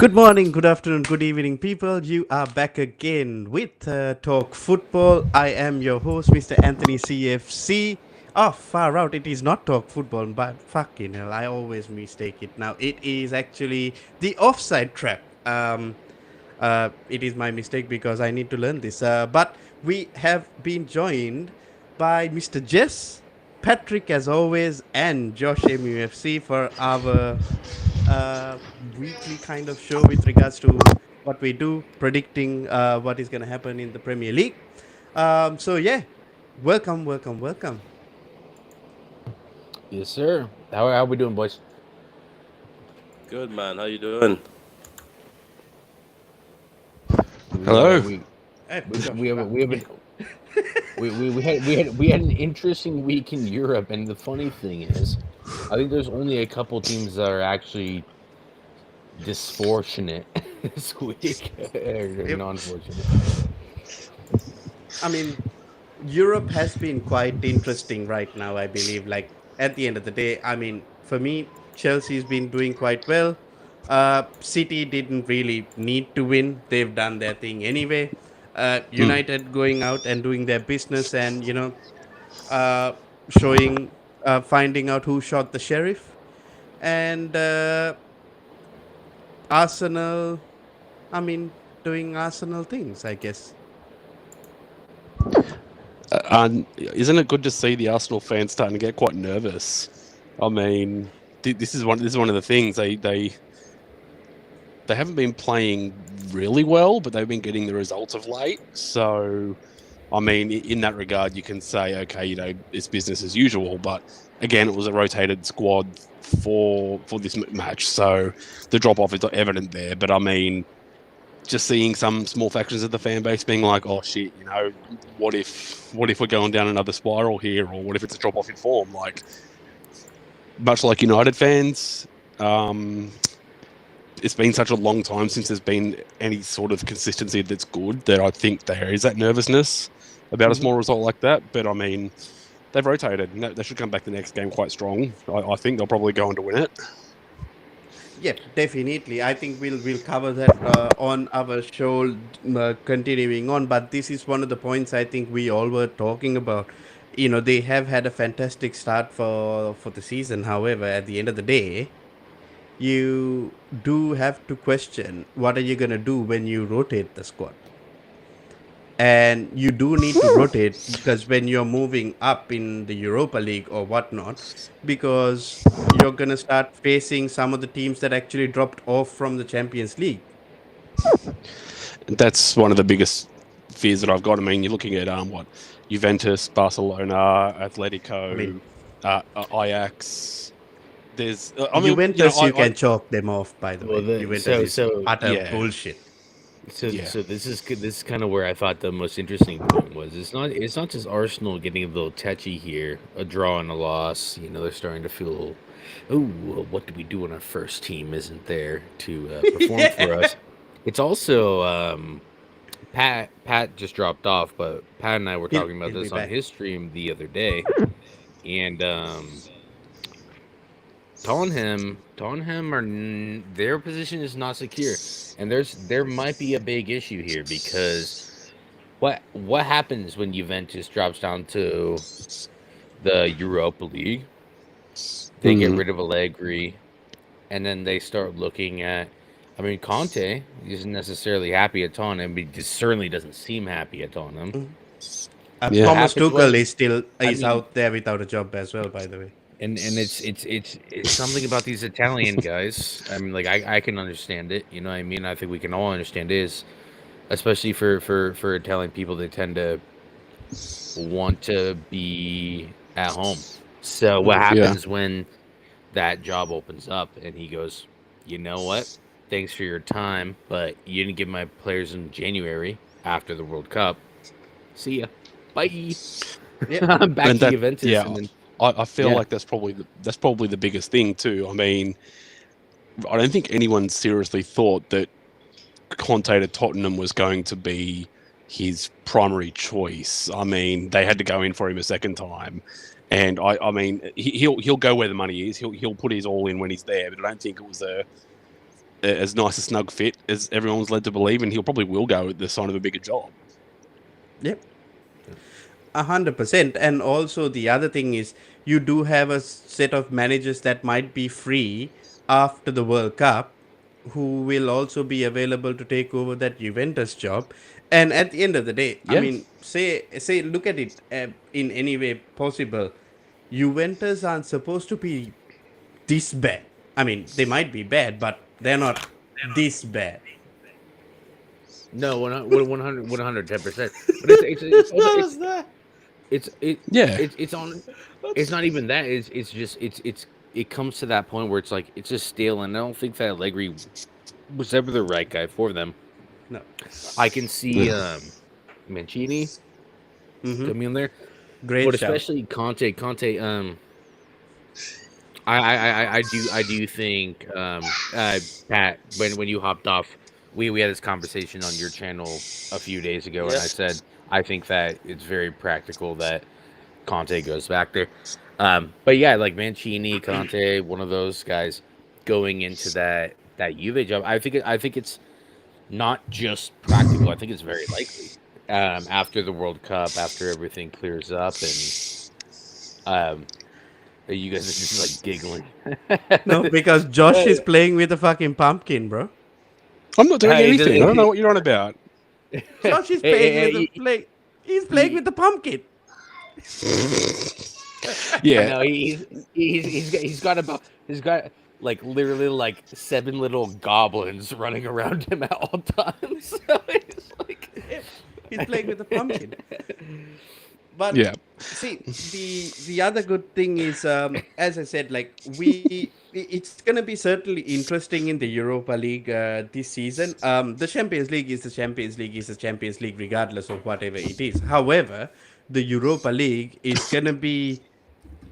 Good morning, good afternoon, good evening, people. You are back again with Talk Football. I am your host, Mr. Anthony CFC. Oh, far out. It is not Talk Football, but fucking hell, I always mistake it. Now, it is actually the Offside Trap. It is my mistake because I need to learn this. But we have been joined by Mr. Jess, Patrick, as always, and Josh MUFC for our uh, weekly kind of show with regards to what we do, predicting what is going to happen in the Premier League. So yeah, welcome, welcome, welcome. Yes, sir. How we doing, boys? Good man, how you doing? We Hello. Hey, we Josh, we have right, we have yeah. an, we had an interesting week in Europe, and the funny thing is, I think there's only a couple teams that are actually disfortunate this week, or Yep. non-fortunate. I mean, Europe has been quite interesting right now. I believe, like at the end of the day, I mean, for me, Chelsea's been doing quite well. City didn't really need to win; they've done their thing anyway. Mm. United going out and doing their business, and uh, showing, finding out who shot the sheriff, and Arsenal. I mean, doing Arsenal things, I guess. Isn't it good to see the Arsenal fans starting to get quite nervous? I mean, this is one of the things they haven't been playing really well, but they've been getting the results of late. So, I mean, in that regard, you can say, okay, it's business as usual. But again, it was a rotated squad for this match, so the drop off is evident there. But I mean, just seeing some small factions of the fan base being like, "Oh shit, what if we're going down another spiral here, or what if it's a drop off in form?" Like, much like United fans, it's been such a long time since there's been any sort of consistency that's good that I think there is that nervousness about a Mhm. small result like that. But I mean, they've rotated, and they should come back the next game quite strong. I think they'll probably go on to win it. Yep, definitely. I think we'll cover that on our show, continuing on. But this is one of the points I think we all were talking about. They have had a fantastic start for the season. However, at the end of the day, you do have to question what are you gonna do when you rotate the squad, and you do need to rotate because when you're moving up in the Europa League or whatnot, because you're gonna start facing some of the teams that actually dropped off from the Champions League. That's one of the biggest fears that I've got. I mean, you're looking at Juventus, Barcelona, I mean, Atletico, Ajax. There's, I mean, Juventus, you can chalk them off. By the Well, way, Juventus is utter yeah, bullshit. yeah. so this is good. This is kind of where I thought the most interesting point was. It's not just Arsenal getting a little touchy here, a draw and a loss. They're starting to feel, oh, well, what do we do when our first team isn't there to perform for Yeah. us? It's also Pat just dropped off, but Pat and I were he'll talking about he'll be this on back. his stream the other day, and Tottenham their position is not secure, and there might be a big issue here because what happens when Juventus drops down to the Europa League? They get Mm. rid of Allegri, and then they start looking at. I mean, Conte isn't necessarily happy at Tottenham. He just certainly doesn't seem happy at Tottenham. Mhm. Yeah. What Thomas happens Tuchel when? is still I is mean, out there without a job as well. By the way. and it's something about these Italian guys. I mean, like I can understand it. You know what I mean? I think we can all understand it. Is especially for Italian people, they tend to want to be at home. So what Mm. Yeah. happens when that job opens up and he goes, you know what? Thanks for your time, but you didn't give my players in January after the World Cup. See ya. Bye. Yeah. I'm back And to that, Juventus, yeah, and then I feel yeah, like that's probably the biggest thing too. I mean, I don't think anyone seriously thought that Conte to Tottenham was going to be his primary choice. I mean, they had to go in for him a second time, and I mean, he'll go where the money is. He'll put his all in when he's there. But I don't think it was as nice a snug fit as everyone was led to believe, and he'll probably will go at the sign of a bigger job. Yep. 100%. And also the other thing is you do have a set of managers that might be free after the World Cup who will also be available to take over that Juventus job. And at the end of the day, I Yeah. mean, say look at it in any way possible. Juventus aren't supposed to be this bad. I mean, they might be bad, but they're not this bad. No, 110%. But it's also, Yeah. it's on. It's not even that. It's just it comes to that point where it's like it's just stale, and I don't think that Allegri was ever the right guy for them. No. I can see Mancini coming in there, Great but shout. especially Conte. I do think Pat, when you hopped off, we had this conversation on your channel a few days ago, and I said I think that it's very practical that Conte goes back there. But yeah, like Mancini, Conte, one of those guys going into that Juve job. I think it's not just practical. I think it's very likely after the World Cup, after everything clears up, and you guys are just like giggling. No, because Josh is playing with a fucking pumpkin, bro. I'm not doing Hey, anything. I don't know what you're on about. Josh is playing he's playing with the pumpkin. Yeah. No, he's got like literally like 7 little goblins running around him at all times. So it's like He's playing with the pumpkin. But Yeah. see, the other good thing is, as I said, like it's gonna be certainly interesting in the Europa League this season. The Champions League is the Champions League is the Champions League, regardless of whatever it is. However, the Europa League is gonna be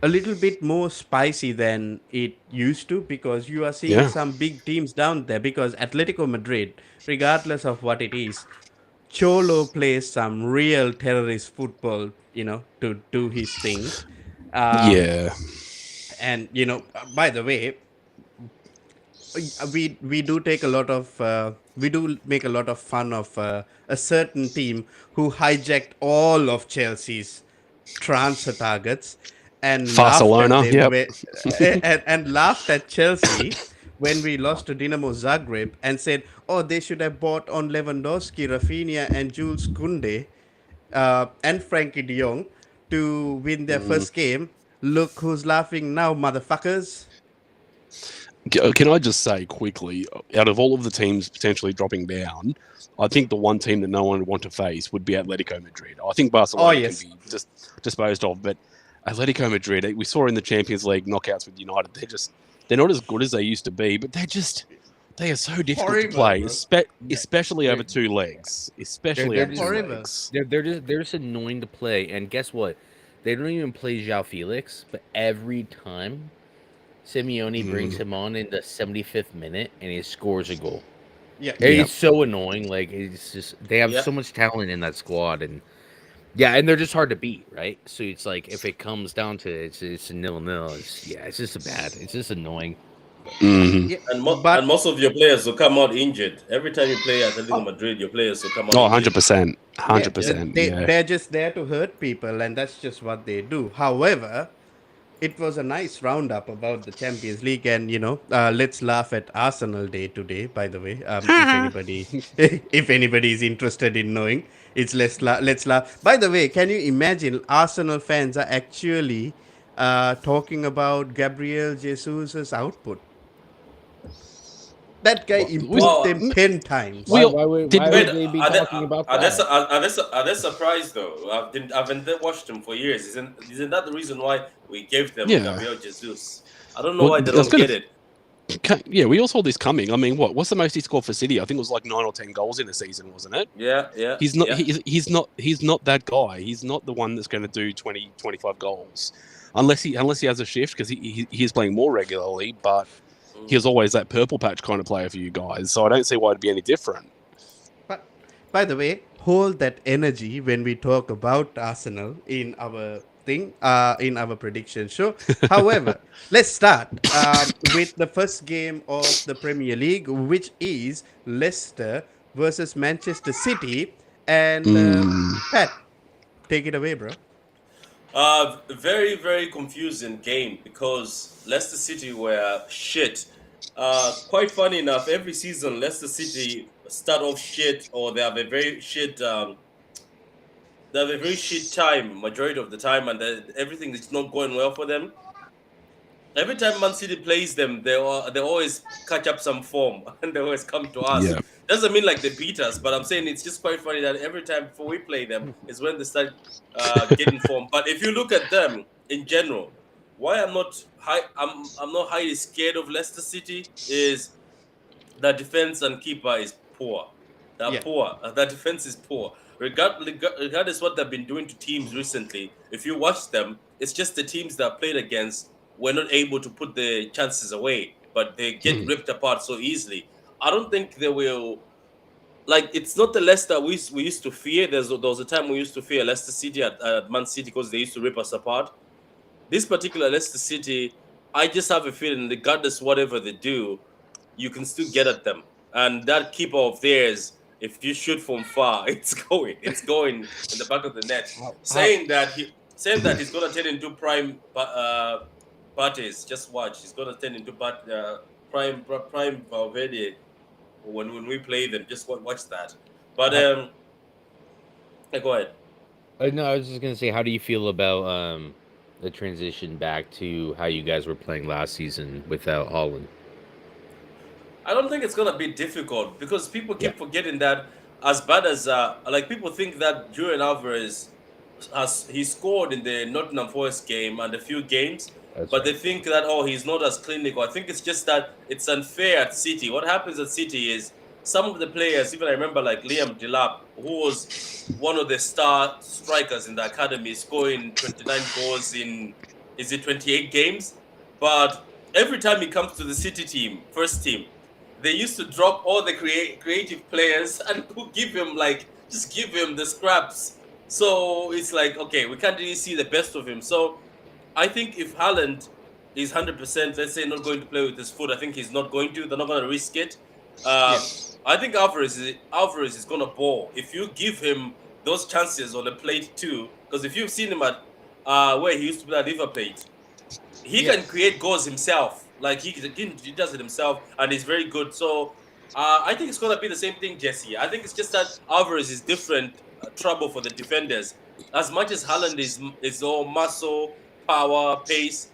a little bit more spicy than it used to because you are seeing some big teams down there. Because Atletico Madrid, regardless of what it is, Cholo plays some real terrorist football, to do his thing. Yeah. And by the way, we do take a lot of we do make a lot of fun of a certain team who hijacked all of Chelsea's transfer targets and Barcelona, laughed at them yep. and laughed at Chelsea when we lost to Dinamo Zagreb and said, "Oh, they should have bought on Lewandowski, Rafinha, and Jules Koundé and Frankie De Jong to win their first game. Look who's laughing now, motherfuckers." Can I just say quickly, out of all of the teams potentially dropping down, I think the one team that no one would want to face would be Atletico Madrid. I think Barcelona can be just disposed of, but Atletico Madrid, we saw in the Champions League knockouts with United, they're not as good as they used to be, but they are so difficult to play, especially over two legs. Especially over two legs. They're just annoying to play, and guess what? They don't even play João Felix, but every time Simeone brings him on in the 75th minute and he scores a goal. Yeah, it's so annoying. Like it's just they have so much talent in that squad, and they're just hard to beat, right? So it's like if it comes down to it, it's a 0-0. It's just annoying. Mm-hmm. Yeah, and most of your players will come out injured. Every time you play at Atletico Madrid, your players will come out. Oh, 100%. 100%. They're just there to hurt people, and that's just what they do. However, it was a nice roundup about the Champions League, and let's laugh at Arsenal Day today. By the way, if anybody is interested in knowing, it's let's laugh. By the way, can you imagine Arsenal fans are actually talking about Gabriel Jesus's output? That guy improved them 10 times. Why would they be talking about that? Are they surprised though? I haven't watched them for years. Isn't that the reason why we gave them Gabriel Jesus? I don't know why they don't get it. Yeah, we all saw this coming. I mean, what's the most he scored for City? I think it was like 9 or 10 goals in a season, wasn't it? Yeah. He's not. Yeah. He's not that guy. He's not the one that's going to do 20, 25 goals, unless he has a shift because he is playing more regularly. But he was always that purple patch kind of player for you guys, so I don't see why it'd be any different. But by the way, hold that energy when we talk about Arsenal in our thing in our prediction show. However, let's start with the first game of the Premier League, which is Leicester versus Manchester City. And Pat, take it away, bro. Very, very confusing game because Leicester City were shit. Quite funny enough, every season Leicester City start off shit or they have a very shit they have a very shit time majority of the time, and everything is not going well for them. Every time Man City plays them, they always catch up some form and they always come to us. Yeah. Doesn't mean like they beat us, but I'm saying it's just quite funny that every time before we play them is when they start getting form. But if you look at them in general, why I'm not highly scared of Leicester City is the defense and keeper is poor. They're Yeah. poor. The defense is poor. Regardless what they've been doing to teams recently, if you watch them, it's just the teams that played against were not able to put the chances away, but they get ripped apart so easily. I don't think they will. Like, it's not the Leicester we used to fear. There was a time we used to fear Leicester City at Man City because they used to rip us apart. This particular Leicester City, I just have a feeling, regardless whatever they do, you can still get at them. And that keeper of theirs, if you shoot from far, it's going in the back of the net. Saying that he's gonna turn into prime parties. Just watch, he's gonna turn into prime Valverde when we play them. Just watch that. But go ahead. No, I was just gonna say, how do you feel about the transition back to how you guys were playing last season without Haaland? I don't think it's gonna be difficult because people keep forgetting that as bad as like people think that Julian Alvarez he scored in the Nottingham Forest game and a few games, but they think that he's not as clinical. I think it's just that it's unfair at City. What happens at City is some of the players, even I remember like Liam Delap, who was one of the star strikers in the academy, scoring 29 goals in 28 games, but every time he comes to the City team, first team, they used to drop all the creative players and give him just give him the scraps. So it's like, okay, we can't really see the best of him. So I think if Haaland is 100%, let's say, not going to play with his foot, I think he's not going to. They're not going to risk it. I think Alvarez is going to ball. If you give him those chances on the plate too, because if you've seen him at where he used to play at River Plate, he can create goals himself. Like he does it himself, and he's very good. So I think it's gonna be the same thing, Jesse. I think it's just that Alvarez is different trouble for the defenders. As much as Haaland is all muscle, power, pace,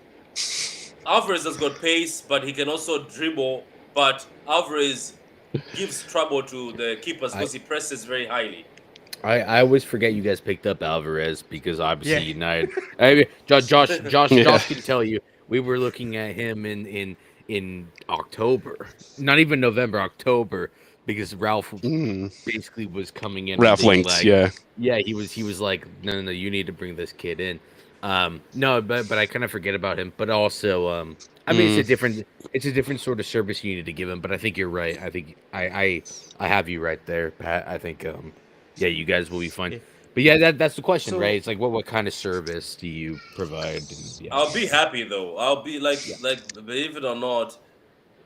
Alvarez has got pace, but he can also dribble. But Alvarez gives trouble to the keepers because he presses very highly. I always forget you guys picked up Alvarez because obviously United. I mean, Josh can tell you we were looking at him in October, not even November, October, because Ralph basically was coming in. Ralph Links, he was like, no, you need to bring this kid in. No, but I kind of forget about him. But also, I mean, it's a different sort of service you needed to give him. But I think you're right. I think I have you right there, Pat. I think you guys will be fine. Yeah. But that's the question, right? It's like what kind of service do you provide? And, I'll be happy though. I'll be like believe it or not,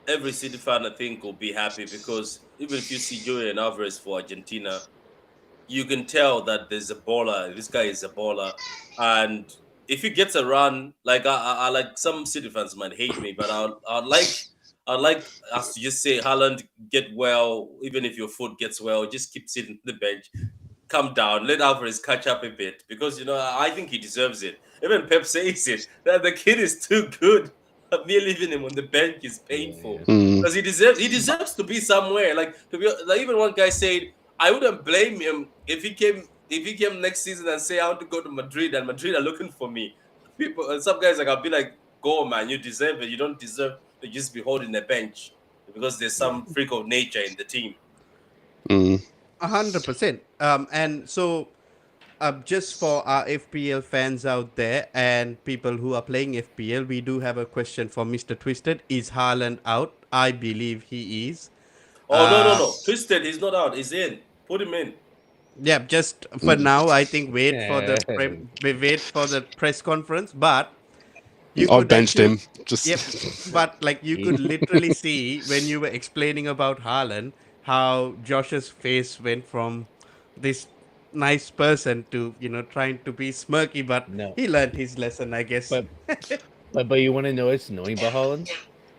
every City fan I think will be happy because even if you see Julian Alvarez for Argentina, you can tell that there's a baller. This guy is a baller, and if he gets a run, like I like some City fans might hate me, but I'd like us to just say Haaland, get well. Even if your foot gets well, just keep sitting on the bench. Come down, let Alvarez catch up a bit because I think he deserves it. Even Pep says it that the kid is too good. Me leaving him on the bench is painful because he deserves to be somewhere. Even one guy said I wouldn't blame him if he came next season and say I want to go to Madrid and Madrid are looking for me. Some guys I'll be like, go man, you deserve it. You don't deserve to just be holding the bench because there's some freak of nature in the team. 100%. And so, just for our FPL fans out there and people who are playing FPL, we do have a question for Mr. Twisted. Is Haaland out? I believe he is. Oh, no. Twisted, he's not out. He's in. Put him in. Yeah, just for now, I think wait for the press conference. But you I've could benched actually, him. Just yep. But like you could literally see when you were explaining about Haaland, how Josh's face went from this nice person to trying to be smirky. But No, he learned his lesson, I guess. but but you want to know what's annoying about Haaland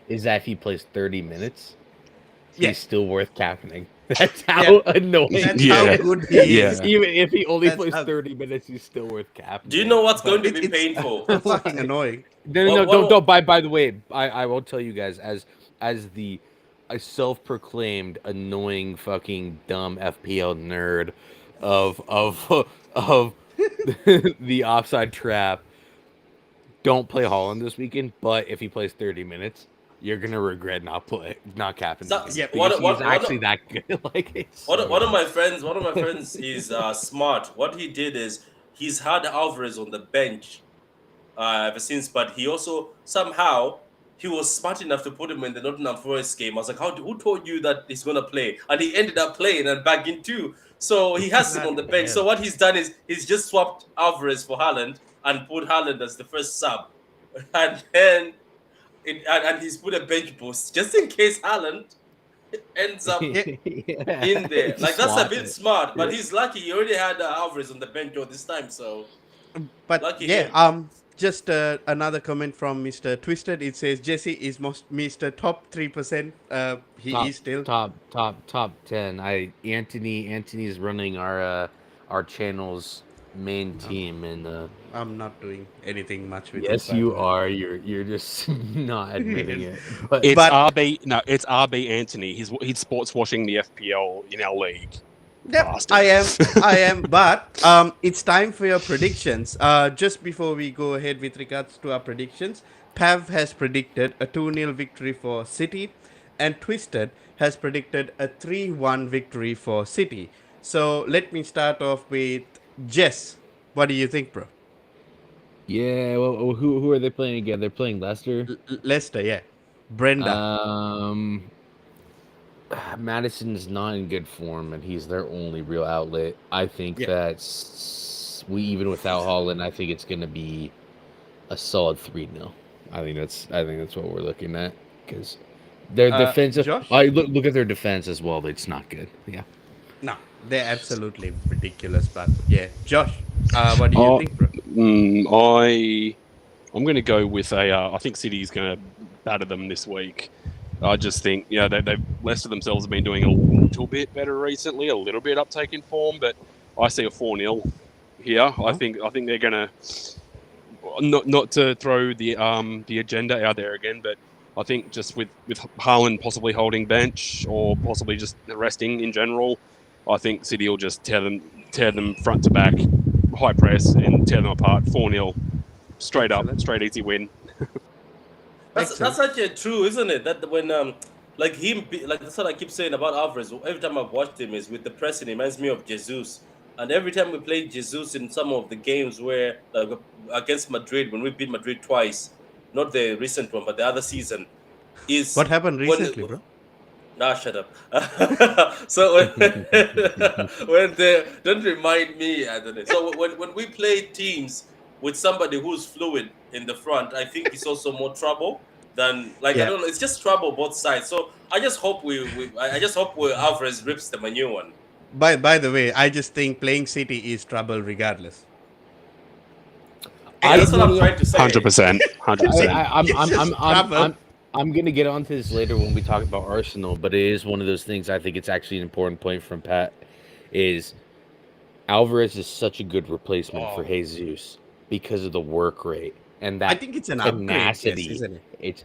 is that if he plays 30 minutes, Yeah, he's still worth captaining. That's yeah. how annoying That's he how yeah, is. good he is. yeah. Even if he only That's plays how, 30 minutes, he's still worth Do you captaining. know what's But going to be it's painful? fucking annoying. no, What, what, don't. By the way, I will tell you guys as the a self-proclaimed annoying fucking dumb FPL nerd of of the offside trap. Don't play Holland this weekend, but if he plays 30 minutes, you're gonna regret not capping so, him Yep. because he is what, actually that good. Like it's so one of good. my friends, is smart. What he did is he's had Alvarez on the bench ever since, but he also somehow he was smart enough to put him in the Nottingham Forest game. I was like, who told you that he's gonna play? And he ended up playing and back in too. So he has him on What the the bench. So hell? what he's done is he's just swapped Alvarez for Haaland and put Haaland as the first sub, and then and he's put a bench boost just in case Haaland ends up Yeah, in there. Like that's a Swap bit it. smart, but Yeah. he's lucky. He already had Alvarez on the bench all this time, so but lucky yeah, him. just another comment from Mr. Twisted. It says Jesse is most Mr. Top 3%. He Top is still. top 10. Anthony's running our channel's main Um, team, and I'm not doing anything much with it, yes by the you way. are. You're just not admitting it. But It's But RB. No, it's RB Anthony. He's sports washing the FPL in our league. yep, Bastard. I am. But it's time for your predictions. Just before we go ahead with regards to our predictions, Pav has predicted a 2-0 victory for City, and Twisted has predicted a 3-1 victory for City. So let me start off with Jess. What do you think, bro? yeah, well, who are they playing again? They're playing Leicester. Leicester, yeah. Brenda. Um, Madison's not in good form, and he's their only real outlet. I think Yeah. we even without Holland, I think it's gonna be a solid 3-0. I think that's what we're looking at because their defensive. Josh? Look at their defense as well. It's not good. Yeah. No, they're absolutely ridiculous. But yeah, Josh, what do you Oh, think, bro? I'm going to go with a. I think City's going to batter them this week. I just think they Leicester themselves have been doing a little bit better recently, a little bit uptake in form, but I see a 4-0 here. I think they're going to not to throw the agenda out there again, but I think just with Haaland possibly holding bench or possibly just resting in general, I think City will just tear them front to back, high press, and tear them apart. 4-0, straight up, Excellent. straight easy win. That's actually true, isn't it? That when like like that's what I keep saying about Alvarez. Every time I've watched him is with the pressing. It reminds me of Jesus. And every time we play Jesus in some of the games where like against Madrid, when we beat Madrid twice, not the recent one, but the other season, is What happened when recently, bro? shut up. So when they don't remind me, Anthony. So when we play teams with somebody who's fluid in the front, I think it's also more trouble than like I Yeah. don't know. It's just trouble both sides. So I just hope I just hope Alvarez rips them a new one. By the way, I just think playing City is trouble regardless. That's what I'm trying to say. 100%, 100%. I'm gonna get onto this later when we talk about Arsenal, but it is one of those things. I think it's actually an important point from Pat. Is Alvarez is such a good replacement for Jesus because of the work rate and that I think it's an upgrade, yes, tenacity. isn't it? It's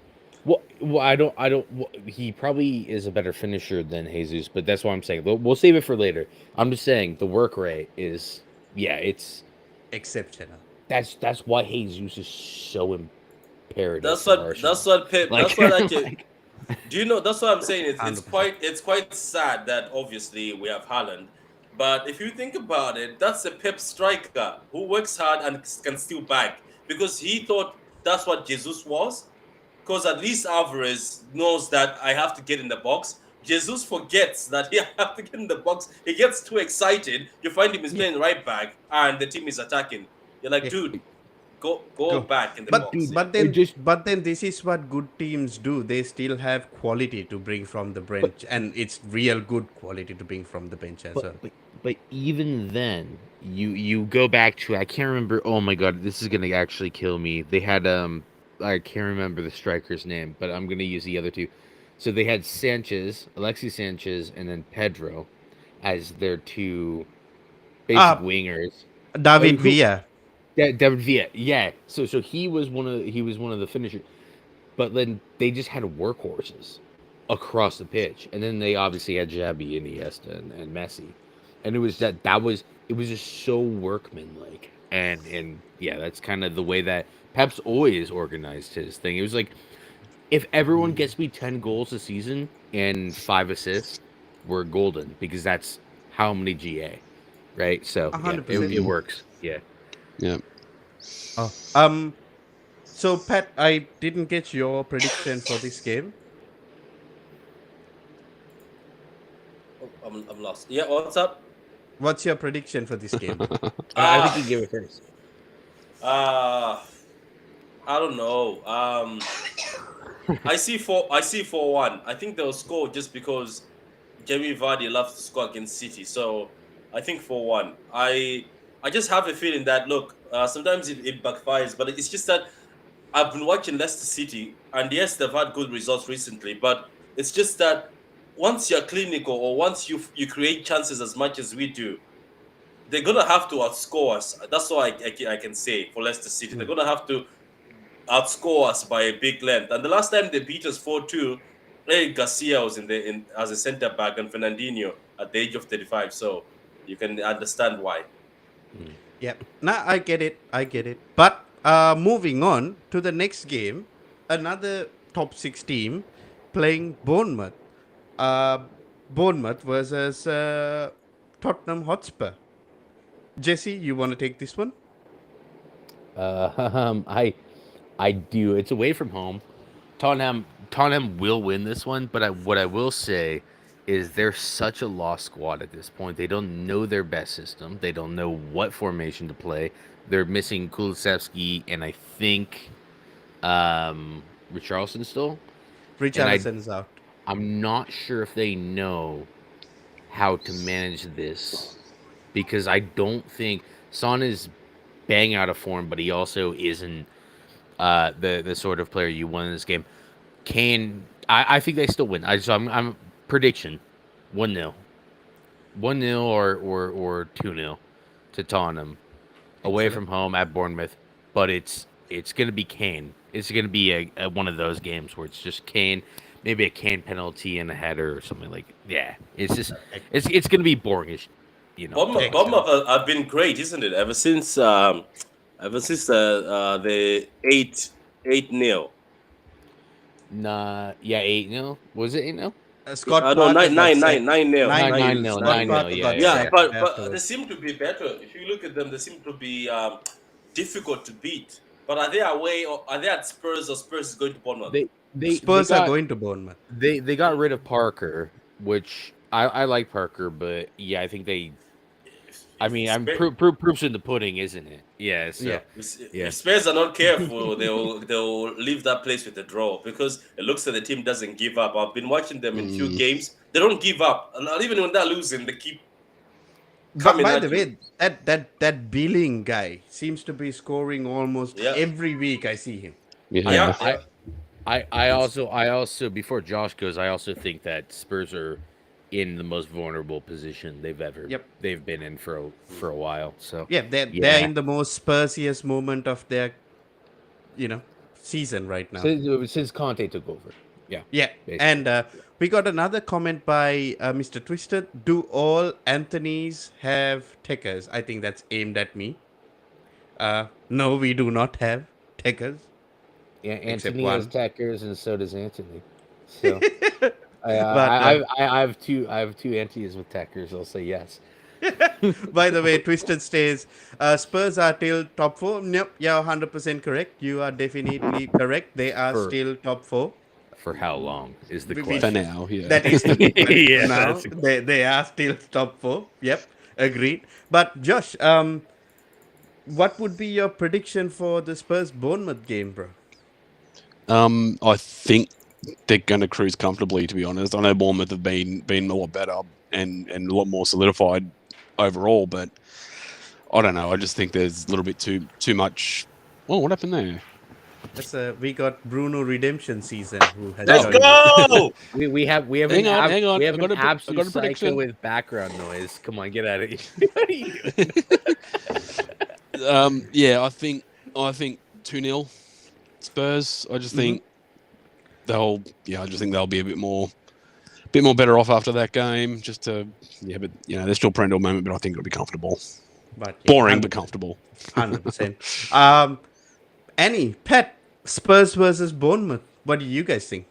I don't. He probably is a better finisher than Jesus, but that's what I'm saying. We'll save it for later. I'm just saying the work rate is it's Exceptional. that's why Jesus is so imperative. That's for what Arsenal. that's what Pep. Like- That's what I can. like- Do you know? That's what I'm saying. It's 100%. it's quite sad that obviously we have Haaland, but if you think about it, that's a Pep striker who works hard and can steal back because he thought that's what Jesus was. Because at least Alvarez knows that I have to get in the box, Jesus forgets that he has to get in the box. He gets too excited. You find him is Yeah, playing right back, and the team is attacking. You're like, yeah, dude, go go. back in the But box. Dude, Yeah. but it then just but then this is what good teams do. They still have quality to bring from the but bench, and it's real good quality to bring from the bench as but well. but but even then, you go back to I can't remember. Oh my god, this is gonna actually kill me. They had I can't remember the striker's name, but I'm gonna use the other two. So they had Sanchez, Alexis Sanchez, and then Pedro as their two basic Ah, wingers. David Who Villa. David Villa, yeah. So he was one of the finishers. But then they just had workhorses across the pitch, and then they obviously had Xabi, Iniesta, and Messi, and it was just so workmanlike, and yeah, that's kind of the way that Pep's always organized his thing. It was like if everyone gets me 10 goals a season and 5 assists, we're golden because that's how many GA, right? So yeah, it, 100%. it Mm, works. Yeah. yeah. Oh, so Pat, I didn't get your prediction for this game. Oh, I'm lost. Yeah, what's up? What's your prediction for this game? I think Ah, you give it first. uh, I don't know. I see 4-1. I think they'll score just because Jamie Vardy loves to score against City. So I think 4-1. I just have a feeling that look, sometimes it backfires, but it's just that I've been watching Leicester City, and yes, they've had good results recently, but it's just that once you're clinical or once you create chances as much as we do, they're gonna have to outscore us. That's all I can say for Leicester City. They're gonna have to outscore us by a big length. And the last time they beat us 4-2, Eric Garcia was in as a centre back and Fernandinho at the age of 35. So you can understand why. Yep. Nah, I get it. I get it. But moving on to the next game, another top six team playing Bournemouth. Uh, Bournemouth versus Tottenham Hotspur. Jesse, you want to take this one? I do. It's away from home. Tottenham will win this one, but what I will say is they're such a lost squad at this point. They don't know their best system. They don't know what formation to play. They're missing Kulusevski and I think Richarlison still. And Richarlison's out. I'm not sure if they know how to manage this because I don't think Son is bang out of form, but he also isn't the sort of player you want in this game. Kane, I think they still win. I'm prediction 1-0. 1-0 or 2-0 to Tottenham away Excellent. from home at Bournemouth, but it's going to be Kane. It's going to be a one of those games where it's just Kane, maybe a Kane penalty and a header or something like. Yeah, it's just it's going to be boringish, Bournemouth, football. Excellent. Have been great, isn't it? Ever since the 8-0. Nah, yeah, 8-0. Was it 8-0? Scott No, Parker got 9 sacked. 9 9-0. 9 9 nil. 9 0 Scott 9 0. Parker Yeah, got yeah, Yeah, yeah. sacked but they afterwards. seem to be better. If you look at them, they seem to be difficult to beat. But are they away or are they at Spurs or Spurs is going to Bournemouth? They Spurs are got going to Bournemouth. they got rid of Parker, which I like Parker, but yeah, I think they. I mean, I'm proofs in the pudding, isn't it? Yeah. So Yeah. yeah. If Spurs are not careful, they'll leave that place with a draw because it looks like the team doesn't give up. I've been watching them in few Mm, games. They don't give up. And even when they're losing, they keep But coming by at the you. way, that Billing guy seems to be scoring almost Yeah. every week. I see him. yeah. Yeah. I also before Josh goes, I also think that Spurs are in the most vulnerable position Yep. they've been in for a while. So Yeah, they're yeah. in the most Spursiest moment of their season right now. Since Conte took over. Yeah. Yeah, Basically. and we got another comment by Mr. Twisted. Do all Anthonys have techers? I think that's aimed at me. No, we do not have techers. Yeah, Except Anthony has one. tackers, and so does Anthony. So But I have two Antonies with tackers. I'll say yes. by the way, Twisted stays. Spurs are still top four. Nope, you're 100% correct. You are definitely correct. They are For still top four. for how long is the We- For question. now, yeah. That is the question. Yeah, Now that's- they are still top 4. Yep, agreed. But Josh, what would be your prediction for the Spurs Bournemouth game, bro? I think they're going to cruise comfortably. To be honest, I know Bournemouth have been a lot better and a lot more solidified overall, but I don't know. I just think there's a little bit too much. Oh, what happened there? That's we got Bruno Redemption season who has Let's joined us. go! we have Hang on. we have I got an a absolute psycho prediction. with background noise. Come on, get out of here. What are you doing? Yeah, I think 2-0 Spurs. I just think I just think they'll be a bit more better off after that game. Just to but there's still Prendel moment, but I think it'll be comfortable. But yeah, Boring, but comfortable. 100%. Annie, Pet, Spurs versus Bournemouth. What do you guys think?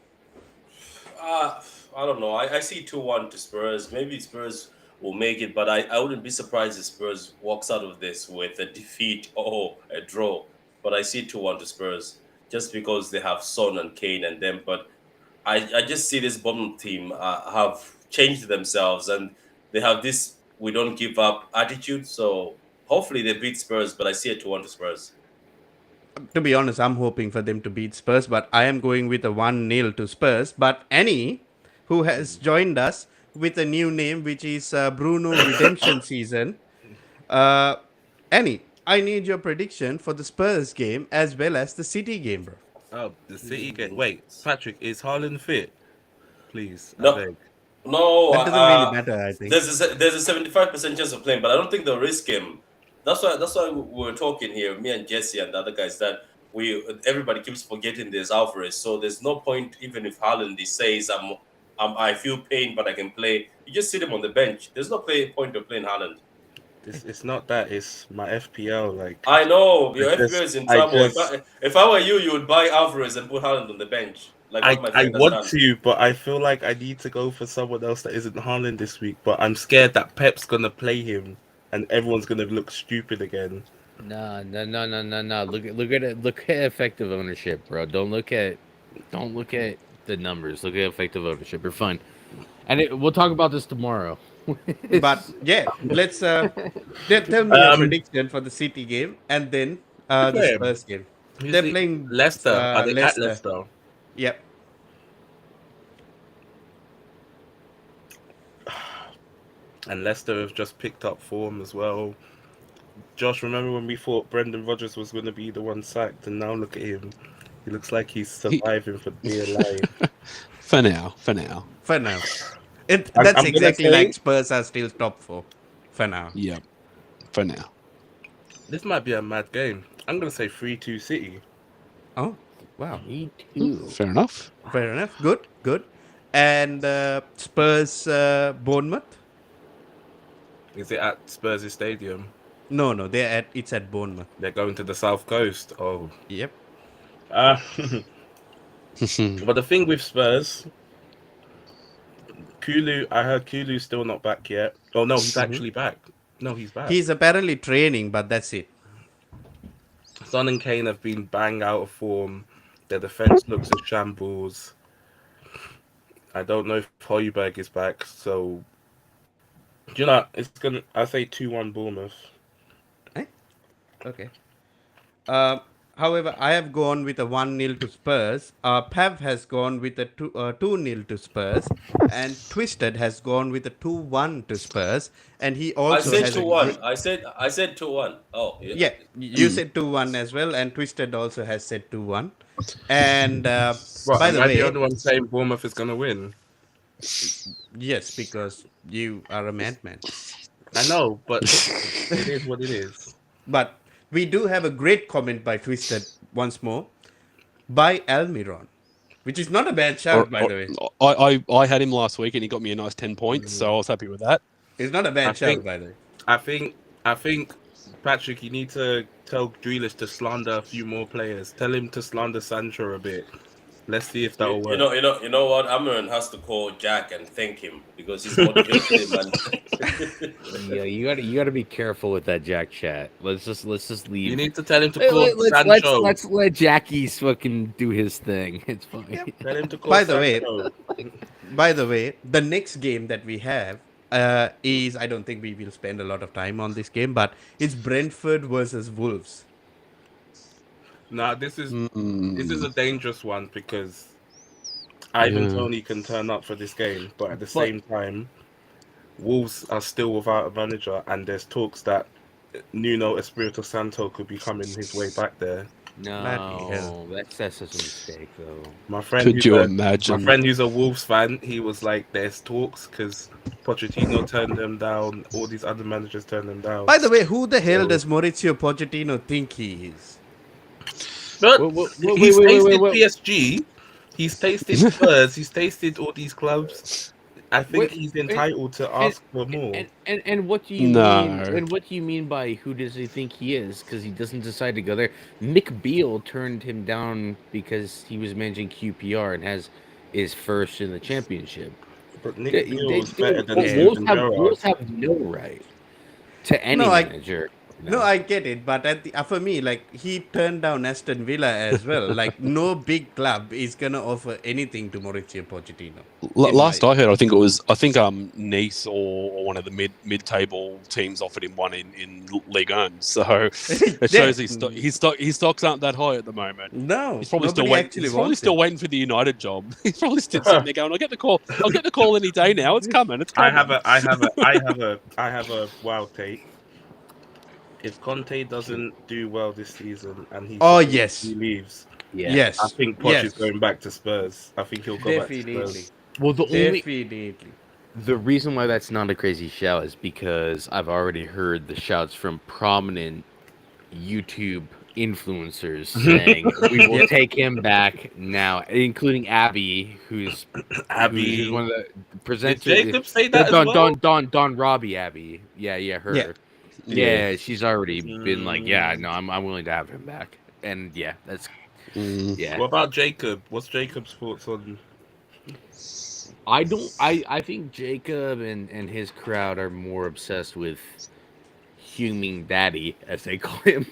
I don't know. I see 2-1 to Spurs. Maybe Spurs will make it, but I wouldn't be surprised if Spurs walks out of this with a defeat or a draw. But I see 2-1 to Spurs just because they have Son and Kane and them. But I just see this Bournemouth team have changed themselves and they have this we don't give up attitude. So hopefully they beat Spurs, but I see a 2-1 to Spurs. To be honest, I'm hoping for them to beat Spurs, but I am going with a 1-0 to Spurs. But Annie, who has joined us with a new name, which is Bruno Redemption Season. Annie, I need your prediction for the Spurs game as well as the City game, bro. Oh, the City game. Wait, Patrick, is Haaland fit? Please, No. I beg. No, That doesn't really matter, I think. There's a 75% chance of playing, but I don't think they'll risk him. That's why we're talking here, me and Jesse and the other guys, that everybody keeps forgetting there's Alvarez. So there's no point, even if Haaland says I feel pain but I can play. You just sit him on the bench. There's no point of playing Haaland. It's not that. It's my FPL. Like I know your I FPL just- is in I trouble. just- If I were you would buy Alvarez and put Haaland on the bench. Like what my I friend has want done. to, but I feel like I need to go for someone else that isn't Haaland this week. But I'm scared that Pep's gonna play him, and everyone's gonna look stupid again. No. Look at it. Look at effective ownership, bro. Don't look at the numbers. Look at effective ownership. You're fine. And we'll talk about this tomorrow. But yeah, let's tell me your prediction for the City game and then the Okay. Spurs game. Who's They're the- playing Leicester. Are they Leicester. at Leicester? Yep. And Leicester have just picked up form as well. Josh, remember when we thought Brendan Rodgers was going to be the one sacked, and now look at him. He looks like he's surviving for dear life. For now. For now. That's I'm gonna exactly say- like Spurs are still top 4 for now. Yeah. For now. This might be a mad game. I'm going to say 3-2 City. Oh, wow. Me too. Fair enough. Fair enough. Good. And Spurs Bournemouth? Is it at Spurs' stadium? No, it's at Bournemouth. They're going to the South Coast. Oh. Yep. But the thing with Spurs, I heard Kulu's still not back yet. Oh, no, he's actually back. No, he's back. He's apparently training, but that's it. Son and Kane have been bang out of form. Their defense looks in shambles. I don't know if Højbjerg is back, so I say 2-1 Bournemouth. Okay. However, I have gone with a 1-0 to Spurs. Pav has gone with a 2-0 to Spurs, and Twisted has gone with a 2-1 to Spurs, and he I also said has 2-1. I said 2-1. Oh, yeah. Yeah, you said 2-1 as well, and Twisted also has said 2-1. And by the am I way, the only one saying Bournemouth is going to win? yes, because you are a madman. I know, but it is what it is. But we do have a great comment by Twisted once more by Almiron, which is not a bad shout, by the way. I had him last week and he got me a nice 10 points, so I was happy with that. It's not a bad I shout, think- by the way. I think, Patrick, you need to tell Grealish to slander a few more players. Tell him to slander Sancho a bit. Let's see if that'll work. You know what? Amaran has to call Jack and thank him because he's motivated him. And Yeah, you gotta be careful with that Jack chat. Let's just leave. You need to tell him to call Sancho. Let's let Jackie fucking do his thing. It's fine. Tell him to call By the way, Sancho. the next game that we have is, I don't think we will spend a lot of time on this game, but it's Brentford versus Wolves. Nah, this is a dangerous one because Ivan Toney can turn up for this game, but at the same time, Wolves are still without a manager, and there's talks that Nuno Espirito Santo could be coming his way back there. No, that's such a mistake, though. My friend, Could you imagine? My friend who's a Wolves fan, he was like, "There's talks because Pochettino turned them down. All these other managers turned them down." By the way, who the hell does Maurizio Pochettino think he is? But he's tasted wait. PSG, he's tasted Spurs, he's tasted all these clubs. I think he's entitled to ask for more. And what do you mean? And what do you mean by who does he think he is? Because he doesn't decide to go there. Mick Beale turned him down because he was managing QPR and is first in the championship. But Nick Beale's better than Wolves have no right to any manager. No, I get it, but for me, like, he turned down Aston Villa as well. Like, no big club is gonna offer anything to Maurizio Pochettino. Last I heard, I think Nice or one of the mid-table teams offered him one in Ligue 1. So it shows his stocks aren't that high at the moment. No, he's probably still waiting. He's probably still waiting for the United job. He's probably still sitting there going, "I'll get the call. I'll get the call any day now. It's coming. It's coming." I have a wild take. If Conte doesn't do well this season and he leaves, yes, I think Poch is going back to Spurs. I think he'll go back to Spurs. Well, Definitely. The reason why that's not a crazy shout is because I've already heard the shouts from prominent YouTube influencers saying we will take him back now, including Abby, who's one of the presenters. Did Jacob say that as well? Don Robbie Abby. Yeah, her. Yeah, she's already been like, I'm willing to have him back. And that's What about Jacob? What's Jacob's thoughts on? I think Jacob and his crowd are more obsessed with human daddy, as they call him,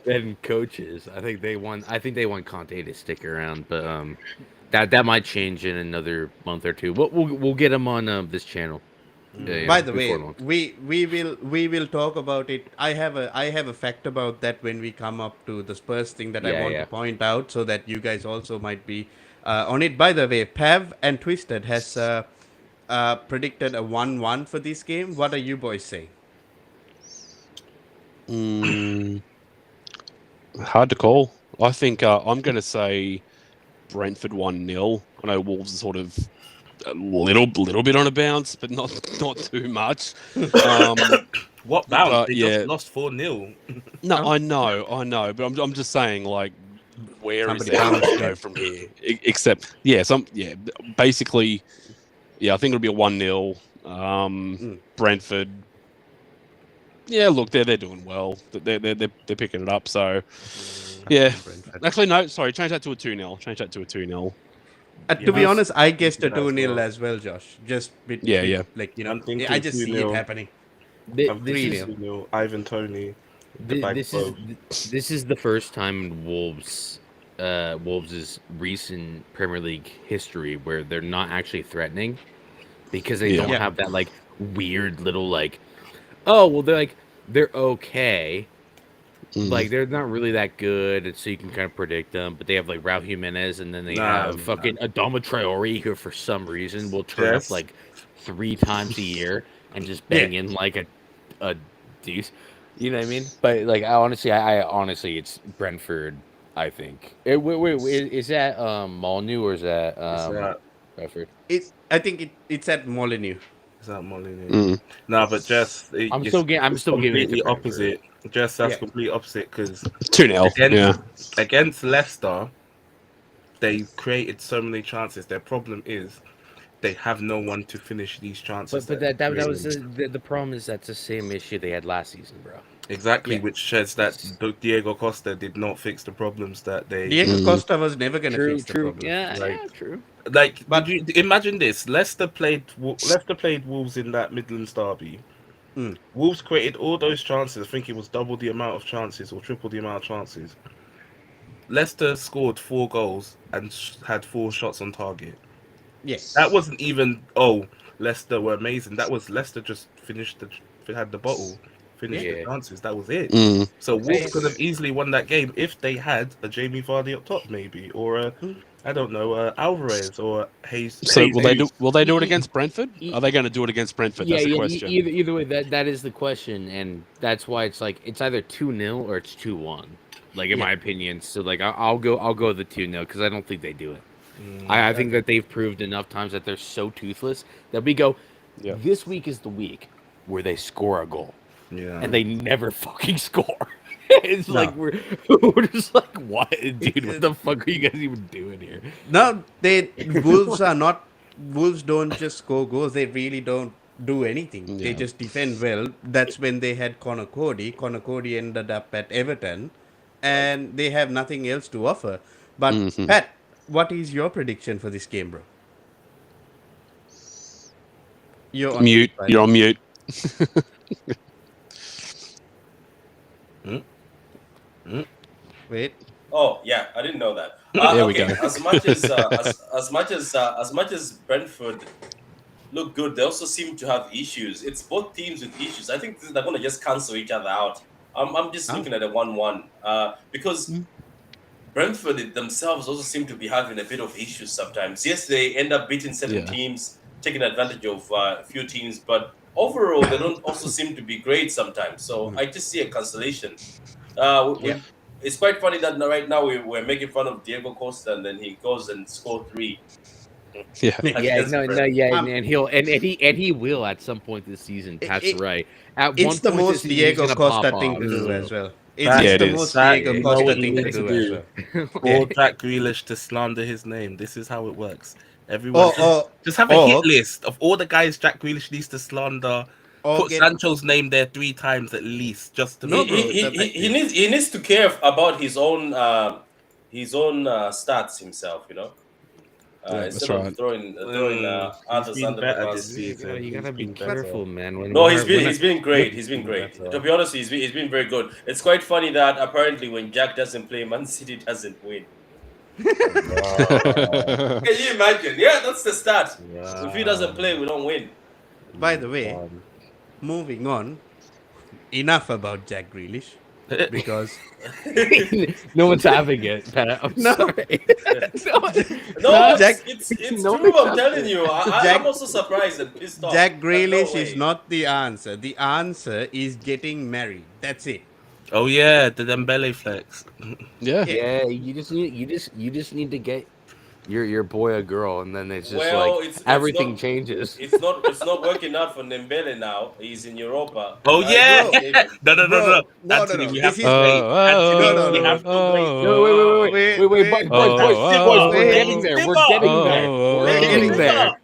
than coaches. I think they want Conte to stick around, but that might change in another month or two. We'll get him on this channel. By the way, we will talk about it. I have a fact about that when we come up to the Spurs thing that I want to point out, so that you guys also might be on it. By the way, Pav and Twisted has predicted a 1-1 for this game. What are you boys saying? Hard to call. I think I'm going to say Brentford 1-0. I know Wolves are sort of a little bit on a bounce, but not too much. What bounce? They just lost 4-0. No, I know, but I'm just saying, like, where is it to go from here? Except, basically, I think it'll be a 1-0. Brentford. Yeah, look, they're doing well. They're picking it up. So, Actually, no. Sorry, change that to a 2-0. To be honest, I guessed a 2-0 as well, Josh. Just like, I just see it happening. I'm thinking 2-0. Ivan Toney. This is the first time in Wolves' recent Premier League history where they're not actually threatening, because they don't have that like weird little like, oh well, they're okay. Like, they're not really that good, so you can kind of predict them. But they have, like, Raul Jimenez, and then they have fucking Adama Traore, who for some reason will turn up, like, 3 times a year and just bang in, like, a deuce. You know what I mean? But, like, I honestly, it's Brentford, I think. Wait, is that Molyneux or is that Brentford? I think it's at Molyneux. Is that Molyneux? No, but just... I'm still giving it the opposite. Just that's complete opposite, because 2-0. Against Leicester, they created so many chances. Their problem is they have no one to finish these chances. But that was the problem. Is that's the same issue they had last season, bro. Exactly, Yeah. which says that Diego Costa did not fix the problems that they Diego Costa was never going to True, fix the true. problem. Yeah, Like- yeah, true. like. But- Did you imagine this? Leicester played Wolves in that Midlands derby. Mm. Wolves created all those chances. I think it was double the amount of chances or triple the amount of chances. Leicester scored 4 goals and had 4 shots on target. Yes. That wasn't even Leicester were amazing. That was Leicester just had the bottle, finished the Yeah. chances. That was it. Mm. So Wolves Yes. could have easily won that game if they had a Jamie Vardy up top, maybe, or a I don't know, Alvarez or Hayes. So will they Jesus. do it against Brentford? Are they going to do it against Brentford? That's the question. Either way, that is the question, and that's why it's like it's either 2-0 or it's 2-1. Like in my opinion, so like I'll go the 2-0 because I don't think they do it. I think that they've proved enough times that they're so toothless that we go. Yeah. This week is the week where they score a goal, Yeah. and they never fucking score. It's like we're just like, what, dude? What the fuck are you guys even doing here? No, Wolves don't just score goals. They really don't do anything. They Yeah. just defend well. That's when they had Connor Cody. Connor Cody ended up at Everton, and they have nothing else to offer. But Pat, what is your prediction for this game, bro? You're on Mute. right? You're on mute. Wait. Oh yeah, I didn't know that. There we Okay, go. as much as Brentford look good, they also seem to have issues. It's both teams with issues. I think they're going to just cancel each other out. I'm just looking at a 1-1 because Brentford themselves also seem to be having a bit of issues sometimes. Yes, they end up beating certain teams, taking advantage of a few teams, but overall they don't also seem to be great sometimes. So I just see a cancellation. It's quite funny that right now we're making fun of Diego Costa, and then he goes and scores 3. Yeah. And he will at some point this season. That's right. At one It's the point most this season, he's Diego gonna Costa pop thing off. to do as well. Yeah, It's it the is. most That- Diego you know Costa what you thing to need to do as do? well. Or Jack Grealish to slander his name. This is how it works. Everyone just have a or- hit list of all the guys Jack Grealish needs to slander. Or Put get- Sancho's name there 3 times at least, just to No, make bro, He needs to care about his own stats himself. You know. Instead that's right. of throwing he's others been under the better bus. this season. You gotta He's be been better. careful, man. No, he's been great. He's been great. better. To be honest, he's been very good. It's quite funny that apparently when Jack doesn't play, Man City doesn't win. Can you imagine? Yeah, that's the stat. If he doesn't play, we don't win. By the way, moving on. Enough about Jack Grealish because No one's having it, Pat. I'm sorry. No, Jack- it's No, true. I'm telling you. Jack- I'm also surprised and pissed off. Jack Grealish No is way. not the answer. The answer is getting married. That's it. Oh yeah, the Dembele flex. Yeah. Yeah, you just need to get your boy a girl, and then it's just Well, like it's everything not- changes. It's not working out for Dembele now. He's in Europa. Oh yeah. Bro. No. No, Anthony, no. we This have to is- wait. Anthony, no, we no, have to wait. No, wait, Wait, boys, we're wait. getting there. We're getting there. We're getting there.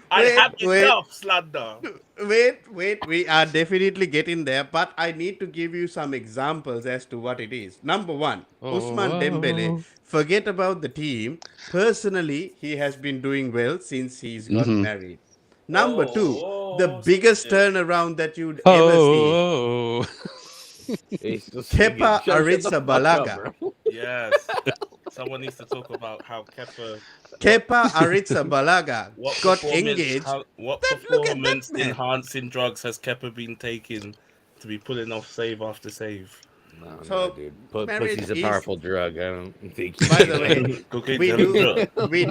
I have wait. enough slander. Wait. We are definitely getting there, but I need to give you some examples as to what it is. Number one, Ousmane Dembele. Forget about the team. Personally, he has been doing well since he's got married. Number two, the biggest turnaround that you'd ever see. Oh. Kepa Arrizabalaga. Yes. Someone needs to talk about how Kepa Arrizabalaga got engaged. What Look at that performance man. enhancing drugs has Kepa been taking to be pulling off save after save? So, dude. marriage Pussy's a is- powerful drug. I don't think. By the way, Cooking we them do drugs.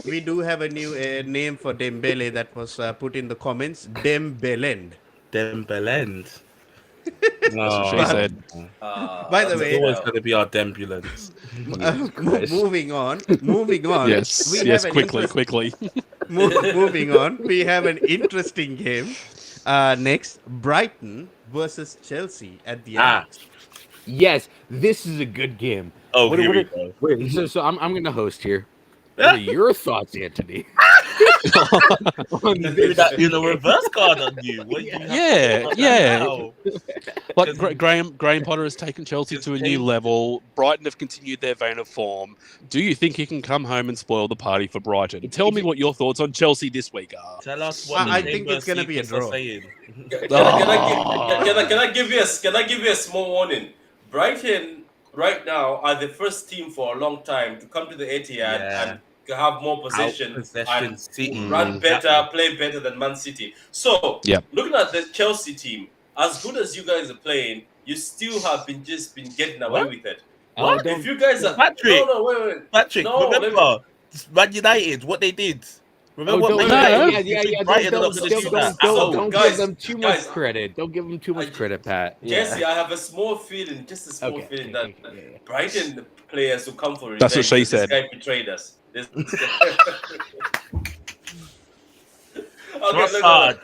we do have a new name for Dembele that was put in the comments. Dembelend. Dembelend. That's what she said. By the It's way, always going to be our Dembulance. moving on. Yes. we Yes. have an Quickly. moving on. We have an interesting game. Next, Brighton versus Chelsea at the end. Yes, this is a good game. Oh, What here are- we go. Wait, so I'm going to host here. What are your thoughts, Anthony? Do that in a reverse card on you. What do you have Yeah, to do yeah. now? Like Graham Potter has taken Chelsea to a new level. Brighton have continued their vein of form. Do you think he can come home and spoil the party for Brighton? Tell me what your thoughts on Chelsea this week are. Tell us what I the think it's Chamber gonna be a secrets are draw. saying. Can I give you a small warning? Brighton right now are the first team for a long time to come to the Etihad Yeah. and to have more possession Possession and City. run better, play better than Man City. So Yep. looking at the Chelsea team, as good as you guys are playing, you still have been getting away What? with it. What? If you guys are Patrick, wait. Patrick, No, let me- remember Man United, what they did. Remember what Man yeah, United yeah, did? You yeah, think yeah. Brighton are not going to do that at home? Don't Guys, give them too guys, much credit. Don't give them too much credit, Pat. Jesse, I have a small feeling, just a small feeling that Brighton players will come for revenge. That's what she because said. This guy betrayed us. This Trossard.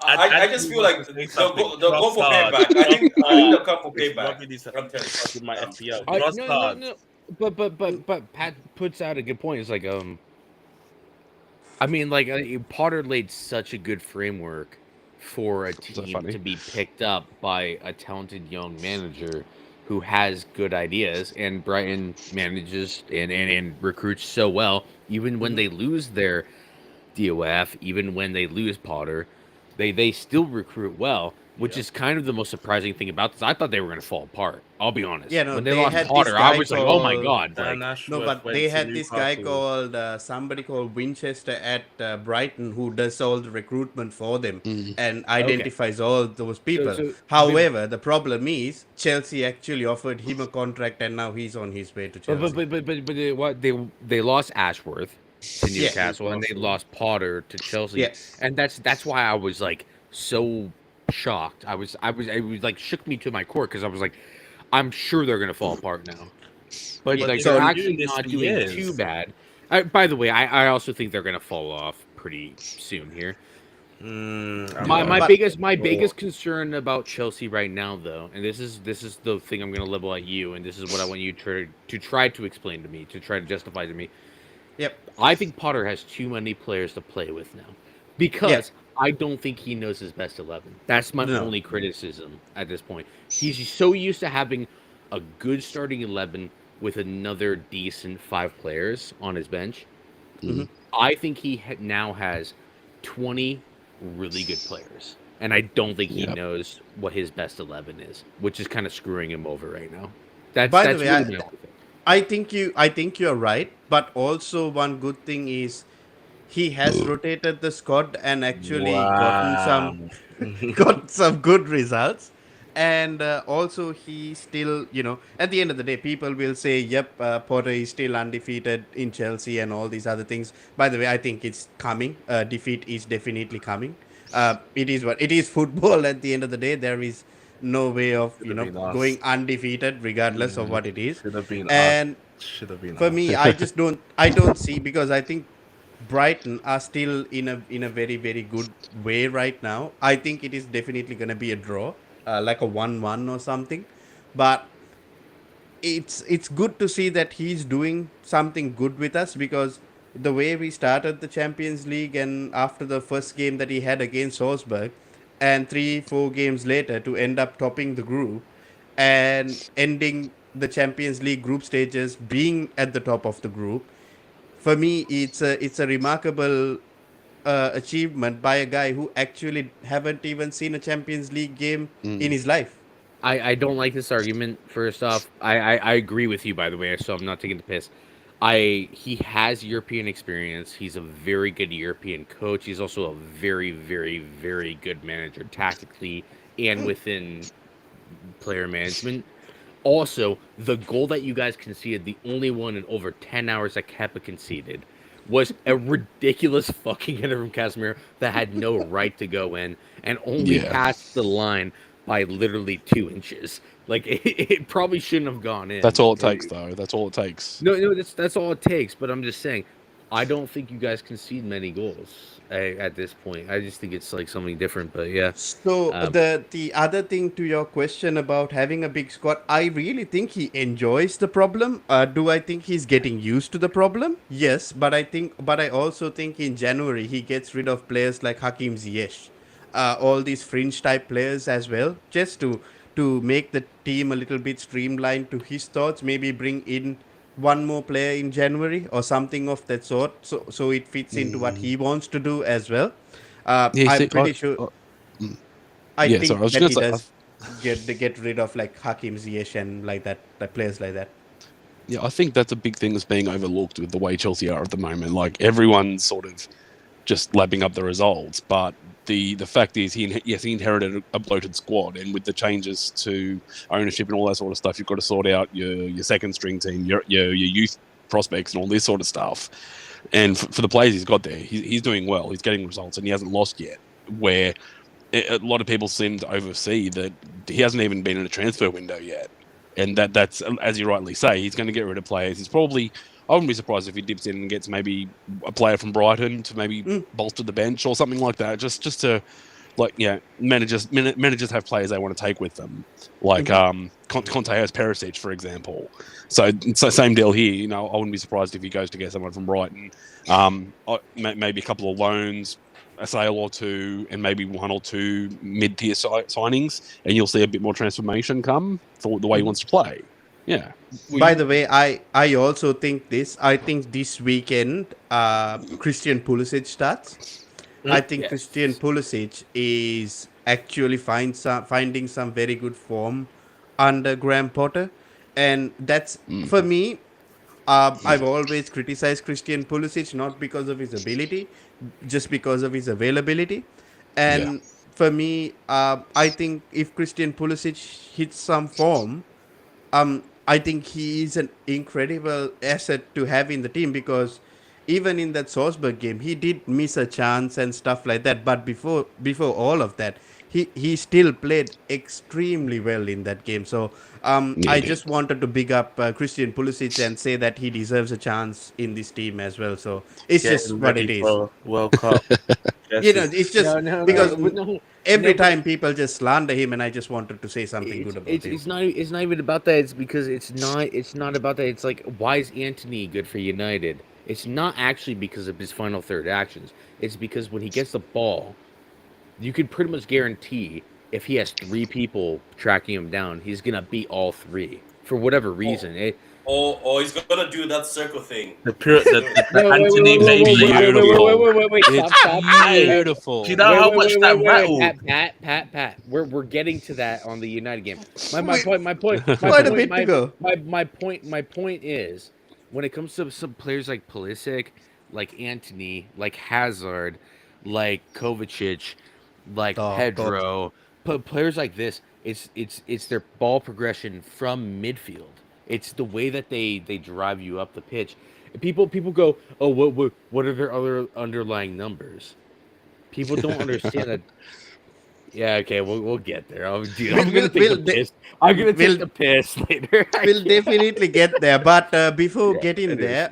I just feel like Say they'll go something. for Trossard. payback. I think they'll come for It's payback. rubbing his I'm telling you. in my FPL. No. Trossard. But Pat puts out a good point. It's like I mean, like Potter laid such a good framework for a team funny? to be picked up by a talented young manager who has good ideas, and Brighton manages and recruits so well. Even when they lose their DOF, even when they lose Potter, they still recruit well, which is kind of the most surprising thing about this. I thought they were going to fall apart. I'll be honest. Yeah, no, when they they lost had this Potter, I guy was like, oh my called- god. Dan Like, Ashworth No, but went they to had this guy Newcastle. called somebody called Winchester at Brighton who does all the recruitment for them and identifies all those people. so- However, the problem is Chelsea actually offered him a contract and now he's on his way to Chelsea. But they lost Ashworth to Yeah. Newcastle and they lost Potter to Chelsea. Yeah. And that's why I was like so shocked. It was like shook me to my core because I was like, I'm sure they're gonna fall apart now. But But like they've they're been actually doing this not for doing years. too bad. By the way, I also think they're gonna fall off pretty soon here. My biggest concern about Chelsea right now, though, and this is the thing I'm going to level at you, and this is what I want you to try to explain to me, to try to justify to me. Yep. I think Potter has too many players to play with now, because I don't think he knows his best 11. That's my only criticism at this point. He's so used to having a good starting 11 with another decent 5 players on his bench. I think he now has 20 really good players, and I don't think he knows what his best 11 is, which is kind of screwing him over right now. That's By the that's way, really my only thing. I think you're right, but also one good thing is he has rotated the squad and actually gotten some good results. And also he still, at the end of the day, people will say, yep, Potter is still undefeated in Chelsea and all these other things. By the way, I think it's coming. Defeat is definitely coming. It is what it is. Football. At the end of the day, there is no way of going undefeated regardless of what it is. Should have been And Should have been for me, I don't see, because I think Brighton are still in a very, very good way right now. I think it is definitely going to be a draw, like a 1-1 or something. But it's good to see that he's doing something good with us, because the way we started the Champions League and after the first game that he had against Hotspur, and 3-4 games later to end up topping the group and ending the Champions League group stages being at the top of the group, for me it's a remarkable achievement by a guy who actually haven't even seen a Champions League game in his life. I don't like this argument. First off, I agree with you, by the way, so I'm not taking the piss. He has European experience. He's a very good European coach. He's also a very, very, very good manager tactically and within player management. Also, the goal that you guys conceded, the only one in over 10 hours that Kepa conceded, was a ridiculous fucking header from Casemiro that had no right to go in and only passed the line by literally 2 inches. Like, it probably shouldn't have gone in. That's all it takes, though. That's all it takes. No, that's all it takes. But I'm just saying, I don't think you guys concede many goals at this point. I just think it's like something different. But yeah, So um, the other thing to your question about having a big squad, I really think he enjoys the problem. Do I think he's getting used to the problem? Yes, but I also think in January he gets rid of players like Hakim Ziyech, all these fringe type players as well, just to make the team a little bit streamlined to his thoughts. Maybe bring in one more player in January or something of that sort, so it fits into what he wants to do as well. Yeah, I'm see, pretty sure. mm, I yeah. Sorry, think I was that going he to say. does get rid of like Hakim Ziyech and like that, like players like that. Yeah, I think that's a big thing that's being overlooked with the way Chelsea are at the moment. Like everyone's sort of just lapping up the results, but the fact is, he inherited a bloated squad, and with the changes to ownership and all that sort of stuff, you've got to sort out your second string team, your youth prospects, and all this sort of stuff. And for the players he's got there, he's doing well. He's getting results, and he hasn't lost yet. Where a lot of people seem to oversee that he hasn't even been in a transfer window yet. And that's, as you rightly say, he's going to get rid of players. He's probably, I wouldn't be surprised if he dips in and gets maybe a player from Brighton to maybe bolster the bench or something like that, just to, like, yeah, managers have players they want to take with them, like Conte has Perisic, for example. So same deal here. You know, I wouldn't be surprised if he goes to get someone from Brighton, maybe a couple of loans, a sale or two, and maybe one or two mid-tier signings, and you'll see a bit more transformation come for the way he wants to play. Yeah. By the way, I also think this. I think this weekend, Christian Pulisic starts. I think Yes. Christian Pulisic is actually finding some very good form under Graham Potter, and that's for me. I've always criticized Christian Pulisic not because of his ability, just because of his availability. And for me, I think if Christian Pulisic hits some form, I think he is an incredible asset to have in the team because even in that Salzburg game, he did miss a chance and stuff like that. But before all of that, he still played extremely well in that game. So I just wanted to big up Christian Pulisic and say that he deserves a chance in this team as well. So it's just Getting what it ready is. for World Cup. You know, it's just no, because no, every but time people just slander him, and I just wanted to say something good about him. it's not even about that. It's because it's not about that. It's like, why is Antony good for United? It's not actually because of his final third actions. It's because when he gets the ball, you can pretty much guarantee if he has three people tracking him down, he's gonna beat all three for whatever reason. Or he's gonna do that circle thing. The Anthony Wait, stop. Beautiful. Do you know how much that rattled? Pat. We're getting to that on the United game. My point is, when it comes to some players like Pulisic, like Antony, like Hazard, like Kovacic, like Pedro, players like this, it's their ball progression from midfield. It's the way that they drive you up the pitch. People go, oh, what are their other underlying numbers? People don't understand that. Yeah, okay, we'll get there. I'm gonna take the piss later. We'll definitely get there, but before getting there,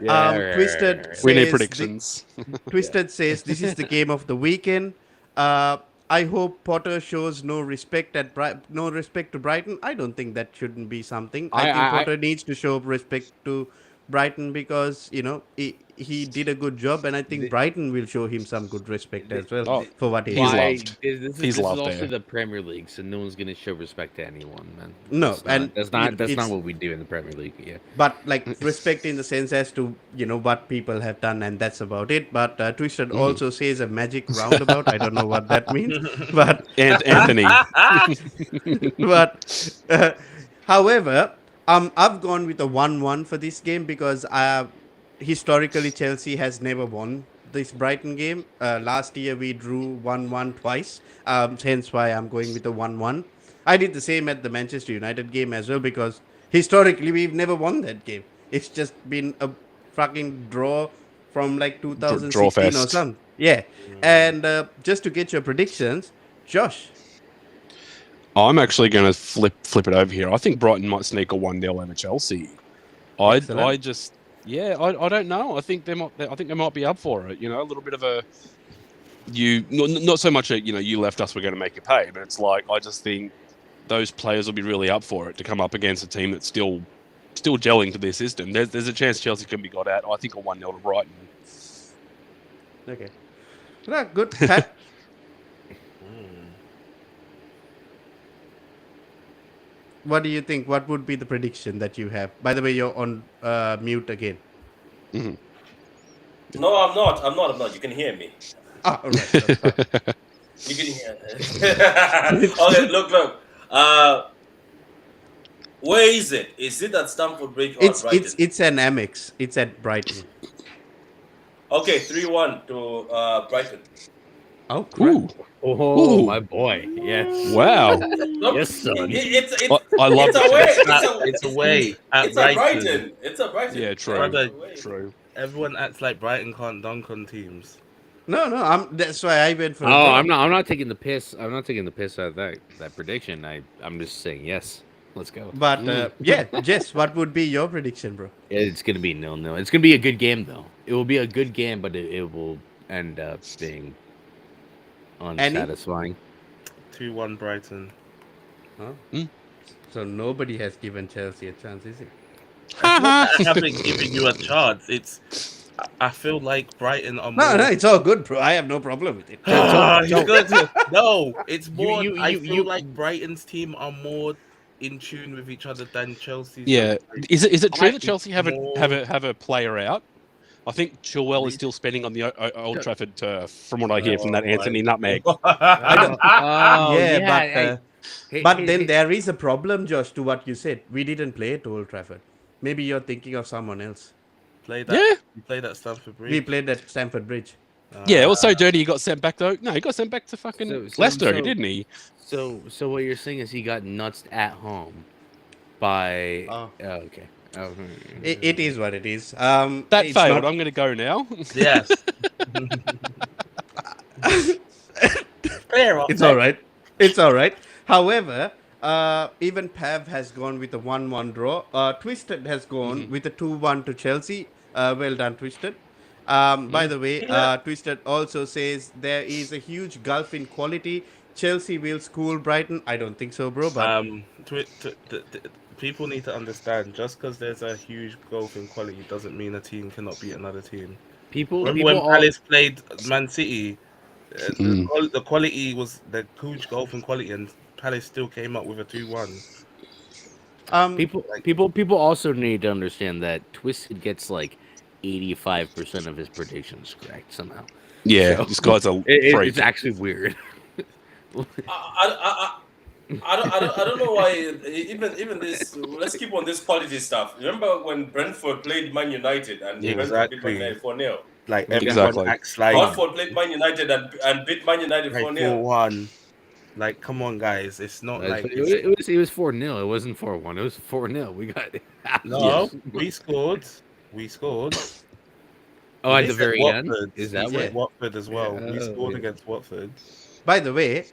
Twisted We need says predictions. Twisted says this is the game of the weekend. I hope Potter shows no respect to Brighton. I don't think that shouldn't be something. I think Potter needs to show respect to Brighton because he did a good job, and I think Brighton will show him some good respect as well for what he He's did. loved. This He's is loved also there. the Premier League, so no one's gonna show respect to anyone, man. No, that's not it's what we do in the Premier League. Yeah, but like respect in the sense as to what people have done, and that's about it. But Twisted also says a magic roundabout. I don't know what that means, but And Anthony. but however, I've gone with a 1-1 for this game because historically Chelsea has never won this Brighton game. Last year we drew 1-1 twice. Hence why I'm going with a 1-1. I did the same at the Manchester United game as well because historically we've never won that game. It's just been a fucking draw from like 2016 or fest. something. Yeah. And just to get your predictions, Josh. I'm actually going to flip it over here. I think Brighton might sneak a 1-0 over Chelsea. Excellent. I just Yeah, I don't know. I think they might be up for it. You know, a little bit of a not so much a you left us, we're going to make you pay, but it's like I just think those players will be really up for it to come up against a team that's still gelling to their system. There's a chance Chelsea can be got out. I think a 1-0 to Brighton. Okay. No, good. Pat, what do you think? What would be the prediction that you have? By the way, you're on mute again. Mhm. No, I'm not. You can hear me. Ah, all right. That's fine. You can hear. Okay, look. Where is it? Is it at Stamford Bridge or at Brighton? It's an Amex. It's at Brighton. Okay, 3-1 to Brighton. Oh, crap. Ooh, Oh, Ooh. my boy. Yes. wow! Look, Yes, son. I love it's away. It's away at It's a Brighton. Brighton. It's a Brighton. Yeah, true, Brother, true. Everyone acts like Brighton can't dunk on teams. No. That's why I went for. Oh, I'm not taking the piss. I'm not taking the piss out of that prediction. I'm just saying yes. Let's go. But yeah, Jess, what would be your prediction, bro? It's gonna be 0-0. It's gonna be a good game though. It will be a good game, but it will end up being unsatisfying. 2-1 Brighton. So nobody has given Chelsea a chance, is it? I haven't given you a chance. I feel like Brighton are more. No, it's all good, bro. I have no problem with it. No, it's more. I feel you- like Brighton's team are more in tune with each other than Chelsea's. Yeah, is it true that It's Chelsea have a player out? I think Chilwell is still spending on the Old Trafford turf, from what I hear from that Anthony Nutmeg. Oh, Yeah, hey, but hey, then hey. there is a problem, Josh, to what you said. We didn't play at Old Trafford. Maybe you're thinking of someone else. You played at Stamford Bridge. We played at Stamford Bridge. Yeah, it was so dirty he got sent back though. No, he got sent back to fucking So- Leicester, so- didn't he? So what you're saying is he got nutsed at home by. Oh. Okay. Oh, It is what it is. That it's failed. not- I'm going to go now. Yes. Clear up. It's all right. It's all right. However, even Pav has gone with a 1-1 draw. Twisted has gone with a 2-1 to Chelsea. Well done, Twisted. By the way, Twisted also says there is a huge gulf in quality. Chelsea will school Brighton. I don't think so, bro. But People need to understand, just because there's a huge gulf in quality doesn't mean a team cannot beat another team. People When all- Palace played Man City, the quality was the huge gulf in quality, and Palace still came up with a 2-1. People also need to understand that Twisted gets like 85% of his predictions correct somehow. Yeah, So- this guy's a freak. It's actually weird. I don't know why even this. Let's keep on this quality stuff. Remember when Brentford played Man United and Brentford beat Man United 4-0? Like everyone Exactly. acts like Watford played Man United and beat Man United 4-0. 4-1. Like, come on, guys! It's not like It was 4-0. It wasn't 4-1. It was 4-0. We got no. We scored. We scored. Oh, at the Against very end. Watford. Is that Yeah, what? Watford as well? Yeah. We scored Yeah. against Watford. by the way,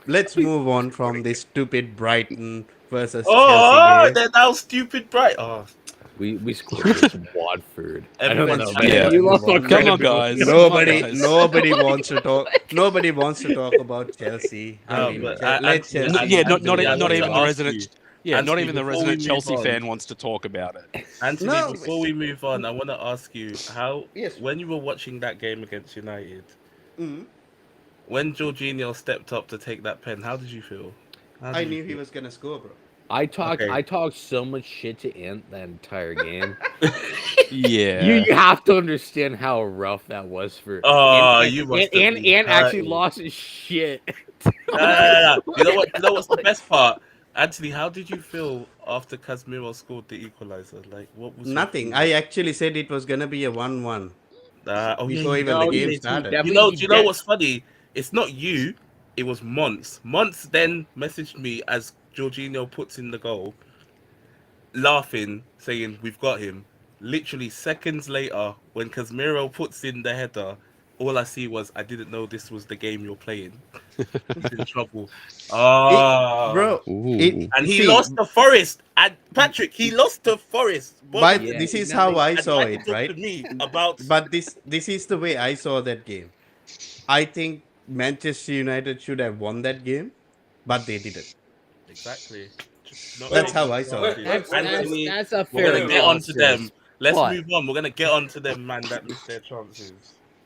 let's move on from this stupid Brighton versus Oh, Chelsea game. they're now stupid bright. Oh, We scored against Watford. I don't Everyone's know. trying man. to- You lost all Come on, credibility. guys. Nobody Nobody wants to talk. Nobody wants to talk about Chelsea. No, I mean, but let Anthony, Chelsea. Yeah, not Anthony, I even want to the ask resident. you, Yeah, not Anthony, even the before we resident move Chelsea on- fan wants to talk about it. Anthony, No. before we move on, I want to ask you how, Yes. when you were watching that game against United, Mhm. when Jorginho stepped up to take that pen, how did you feel? How I did you knew he feel? was gonna score, bro. I talked Okay. so much shit to Ant that entire game. Yeah. You have to understand how rough that was for. Oh, and, you must have and been actually hurting. lost his shit. No. You know what? You know what's the best part? Anthony, how did you feel after Casemiro scored the equalizer? Like, what was your Nothing. feeling? I actually said it was gonna be a 1-1. Oh, Before yeah, even you the game did. started. You know what's funny? It's not you. It was Monts. Monts then messaged me as Jorginho puts in the goal, laughing, saying, "We've got him." Literally seconds later, when Casemiro puts in the header, all I see was, "I didn't know this was the game you're playing." He's in trouble. Bro, Ooh. And he see, lost to Forest. And Patrick, he lost to Forest. but Yeah, this is no, how I And saw try to it, talk right? to me about But this is the way I saw that game. I think Manchester United should have won that game, but they didn't. exactly. Not Wait, That's taking how I saw it. Anthony, That's a we're fair gonna get on to them. analysis. Let's But- move on. We're gonna get on to them, man, that missed their chances.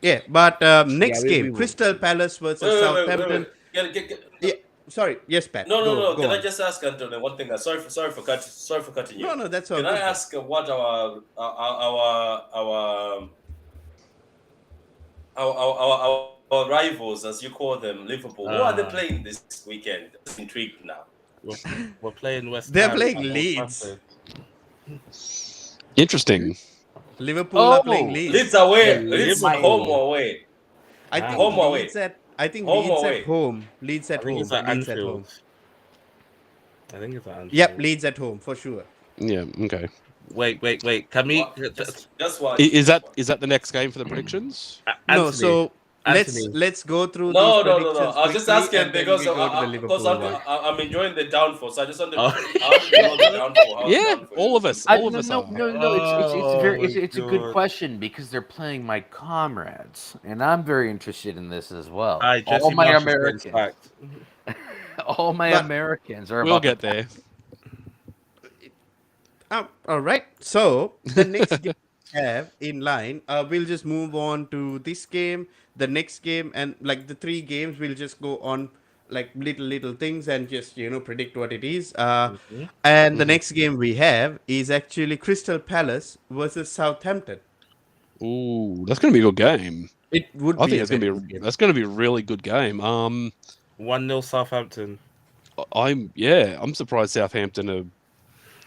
Yeah, but next we game, will. Crystal Palace versus wait. Southampton. Get, Yeah, sorry, yes, Pat. no. Go Can I on. just ask Anthony one thing? Sorry for cutting you. No, that's all Can I good. ask what our rivals, as you call them, Liverpool, who are they playing this weekend? I'm intrigued now. We're playing West They're Ham playing at Old Leeds. Trafford. Interesting. Liverpool are playing Oh, Leeds. Leeds away. Yeah, Leeds Liverpool. home or away? I think Home or away? Leeds at. I think Home or Leeds away? at home. Leeds I at think home. it's at Leeds at home. Anfield. I think it's at Anfield. Yep, Leeds at home for sure. Yeah. Okay. Wait. Can we? Just watch. Is that the next game for the predictions? No, Anthony, so Anthony. let's go through No. these predictions I was just quickly, asking and then because we go to the Liverpool one. I'm enjoying the downfall, so I just wanted Oh. to know the downfall. How the Yeah, downfall all is. of us. I, All of no, us no, are. no, no. It's a good God. question because they're playing my comrades, and I'm very interested in this as well. Aye, Jesse All my Marsh is getting Americans, sacked. all my But- Americans are. We'll about to get there. All right. So the next game we have in line, we'll just move on to this game, the next game, and like the three games, we'll just go on like little things and just predict what it is. And the next game we have is actually Crystal Palace versus Southampton. Ooh, that's going to be a good game. It would I be think a it's going very to good be game. that's going to be a really good game. 1-0 Southampton. I'm surprised Southampton are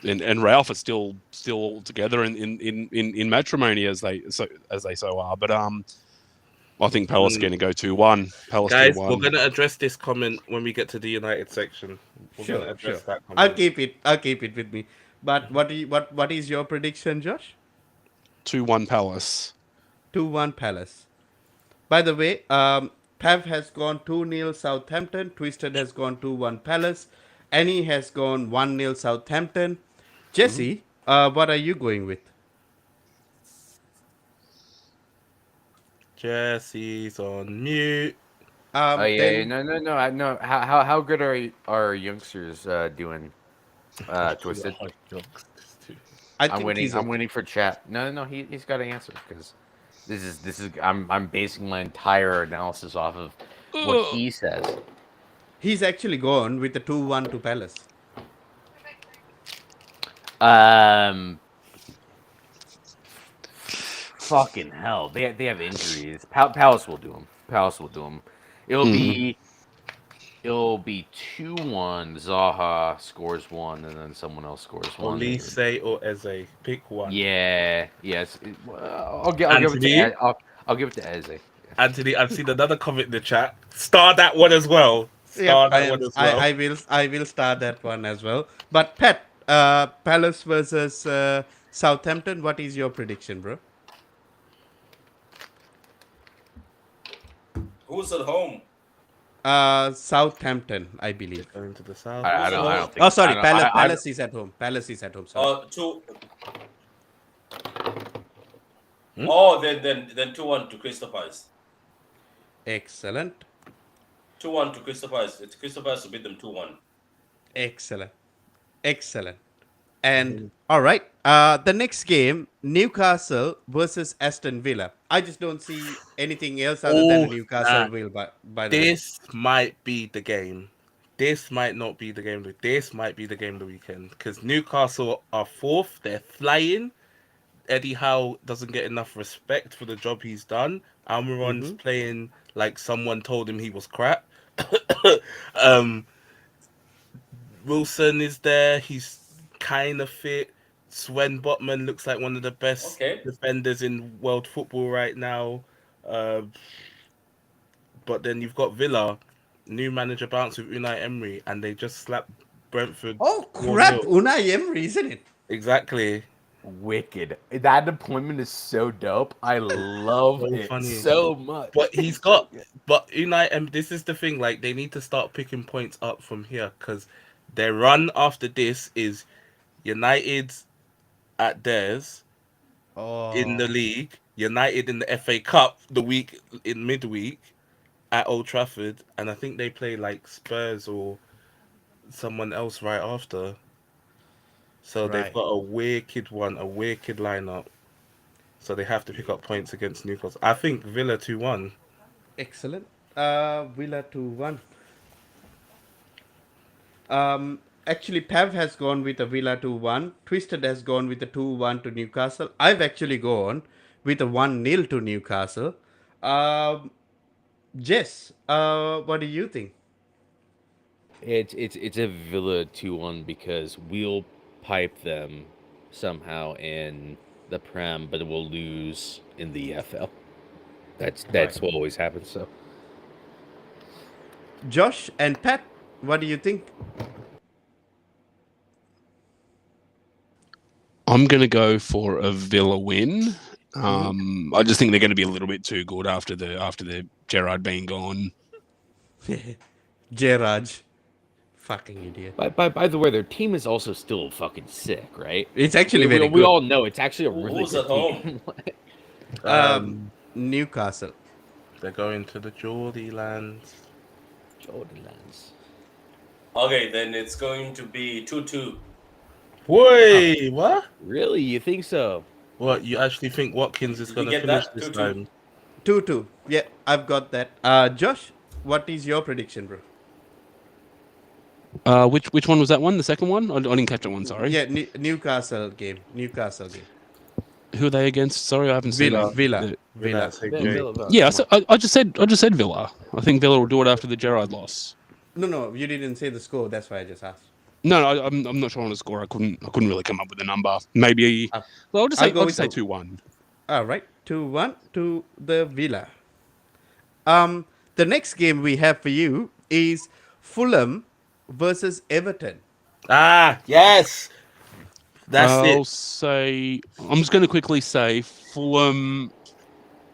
and Ralph are still all together in matrimony as they so are. But I think Palace are going to go 2-1. Palace Guys, 2-1. we're gonna address this comment when we get to the United section. We're gonna address that comment. I'll keep it with me. But what is your prediction, Josh? 2-1 Palace. 2-1 Palace. By the way, Pav has gone 2-0 Southampton. Twisted has gone 2-1 Palace. Annie has gone 1-0 Southampton. Jesse, what are you going with? Jesse's on mute. Oh yeah, Then no. I know how good are our youngsters doing? Twisted. I I'm think winning. he's I'm okay. winning for chat. No. He's got to answer because this is. I'm basing my entire analysis off of what he says. He's actually gone with the 2-1 to Palace. Fucking hell, they have injuries. Palace will do them. Palace will do them. It'll be 2-1. Zaha scores one, and then someone else scores one. Olise or Eze, pick one. Yeah. Yes. I'll give it Anthony? to I'll give it to Eze. Anthony, I've seen another comment in the chat. Star that one as well. Star that one as well. I will start that one as well. But Pat, Palace versus Southampton. What is your prediction, bro? Who's at home? Southampton, I believe. Going to the south. I don't think. Oh, sorry, I don't- Palace is at home. Palace is at home. Sorry. Two. Oh, then 2-1 to Crystal Palace. Excellent. 2-1 to Crystal Palace. It's Crystal Palace to beat them 2-1. Excellent. And all right, the next game, Newcastle versus Aston Villa. I just don't see anything else other than Newcastle will. By the way, This might be the game. This might not be the game. This might be the game of the weekend because Newcastle are fourth. They're flying. Eddie Howe doesn't get enough respect for the job he's done. Almiron's playing like someone told him he was crap. Wilson is there. He's kind of fit. Sven Botman looks like one of the best defenders in world football right now. But then you've got Villa, new manager bounce with Unai Emery, and they just slapped Brentford. oh crap, 1-0. Unai Emery, isn't it? Exactly. Wicked. That deployment is so dope. I love So it funny. so much. But he's got But United, this is the thing. Like they need to start picking points up from here because their run after this is United at theirs in the Oh, league, United in the FA Cup the week in midweek at Old Trafford, and I think they play like Spurs or someone else right after. So they've right. got a wicked one, a wicked lineup. So they have to pick up points against Newcastle. I think Villa 2-1. Excellent. Villa 2-1. Actually, Pav has gone with a Villa 2-1. Twisted has gone with a 2-1 to Newcastle. I've actually gone with a 1-0 to Newcastle. Um, Jess, what do you think? It's a Villa 2-1 because we'll pipe them somehow in the Prem, but we'll lose in the EFL. That's Right. what always happens. So Josh and Pat, what do you think? I'm going to go for a Villa win. I just think they're going to be a little bit too good after the Gerrard being gone. Gerard. Fucking idiot. by the way, their team is also still fucking sick, right? It's actually we, very we good. all know it's actually a really Who's good at home? team. Newcastle. They're going to the Geordie lands. Jordan lands. Okay, then it's going to be 2-2. Wait, what? Really, you think so? What, you actually think Watkins is Did going you to get finish that? this 2-2. time? 2-2. Yeah, I've got that. Josh, what is your prediction, bro? Which one was that one? The second one? I didn't catch that one. Sorry. Yeah, Newcastle game. Newcastle game. Who are they against? Sorry, I haven't seen Villa. it. Villa. Villa. That's a Villa, great- Villa, Villa, Yeah, come I just said Villa. I think Villa will do it after the Gerrard loss. No, you didn't say the score. That's why I just asked. No, I'm not sure on the score. I couldn't really come up with a number. Maybe. Well, I'll just I'll go say with the- 2-1. All right, 2-1 to the Villa. The next game we have for you is Fulham versus Everton. Ah, yes. That's I'll it. say. I'm just going to quickly say Fulham.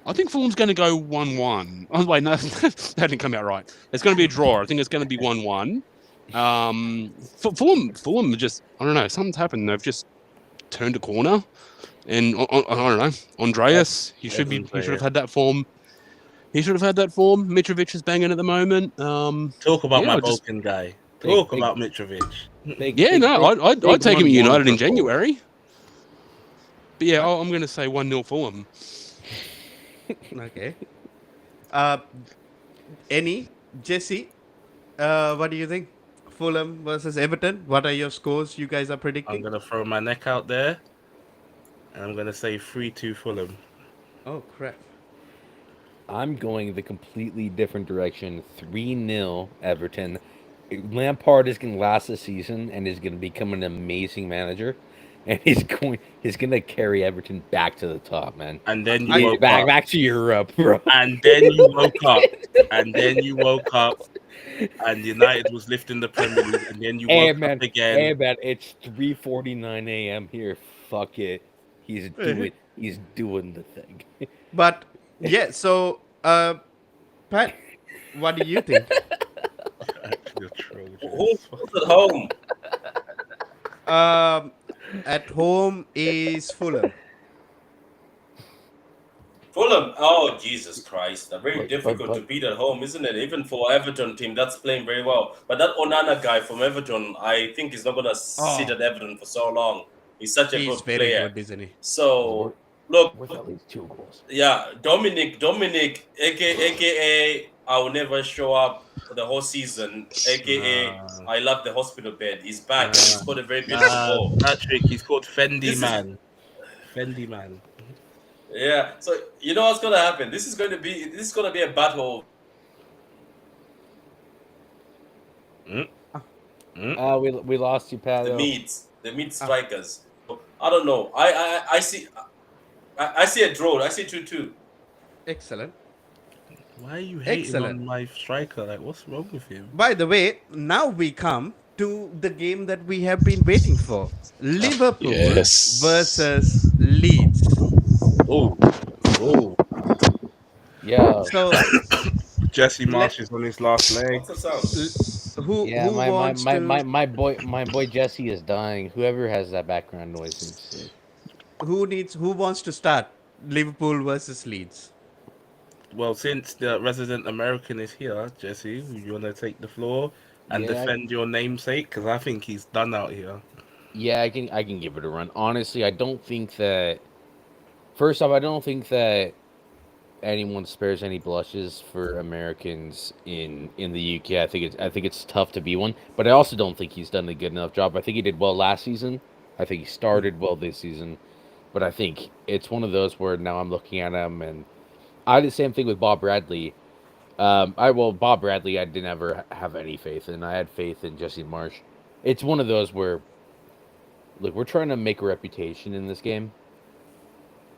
I think Fulham's going to go 1-1. Oh wait, no, that didn't come out right. It's going to be a draw. I think it's going to be 1-1. Fulham are just, I don't know, something's happened. They've just turned a corner, and I don't know. Andreas, he should have had that form. He should have had that form. Mitrovic is banging at the moment. Talk about yeah, my I just- Balkan guy. Big- Talk big- about Mitrovic. Yeah, no, I'd take him at 1-1 United in football. January. But yeah, I'm going to say 1-0 Fulham. Okay. Jesse, what do you think? Fulham versus Everton. What are your scores you guys are I'm predicting? going to throw my neck out there, and I'm going to say 3-2 Fulham. Oh, crap. I'm going the completely different direction. 3-0 Everton. Lampard is going to last the season and is going to become an amazing manager, and he's going to carry Everton back to the top, man. And then I- you woke Back up. back to Europe, bro. And then you woke up. And then you woke up. And United was lifting the Premier League. And then you Hey woke man, up again. hey man, it's 3:49 a.m. here. Fuck it, he's doing the thing. But, yeah, so, Pat, what do you think? You're Trojans. Who's at home? At home is Fulham. Fulham. Oh, Jesus Christ. They're very But- difficult but- to beat at home, isn't it? Even for Everton team that's playing very well. But that Onana guy from Everton, I think he's not going to sit at Everton for so long. He's such a He's good very player. good, isn't he? So, look, With at least 2 goals. yeah, Dominic, aka I will never show up for the whole season, aka I love the hospital bed. He's back. and He scored a very beautiful goal. Patrick, he's called Fendi This is- Man. Fendi Man. Yeah. So you know what's gonna happen? This is gonna be a battle. We lost you, Pat. The meat strikers. I don't know. I see a draw. I see 2-2. Excellent. Why are you hating Excellent. on my striker? Like, what's wrong with him? By the way, now we come to the game that we have been waiting for. Liverpool Yes. versus Leeds. Oh, Yeah. So, Jesse Marsh is on his last leg. What's the sound? Who Yeah, who wants to my boy Jesse is dying. Whoever has that background noise needs to. who wants to start Liverpool versus Leeds? Well, since the resident American is here, Jesse, you want to take the floor and Yeah. defend your namesake? Because I think he's done out here. Yeah, I can give it a run. Honestly, I don't think that. First off, I don't think that anyone spares any blushes for Americans in the UK. I think it's tough to be one, but I also don't think he's done a good enough job. I think he did well last season. I think he started well this season, but I think it's one of those where now I'm looking at him, and I did the same thing with Bob Bradley. Bob Bradley, I didn't ever have any faith in. I had faith in Jesse Marsh. It's one of those where, look, we're trying to make a reputation in this game.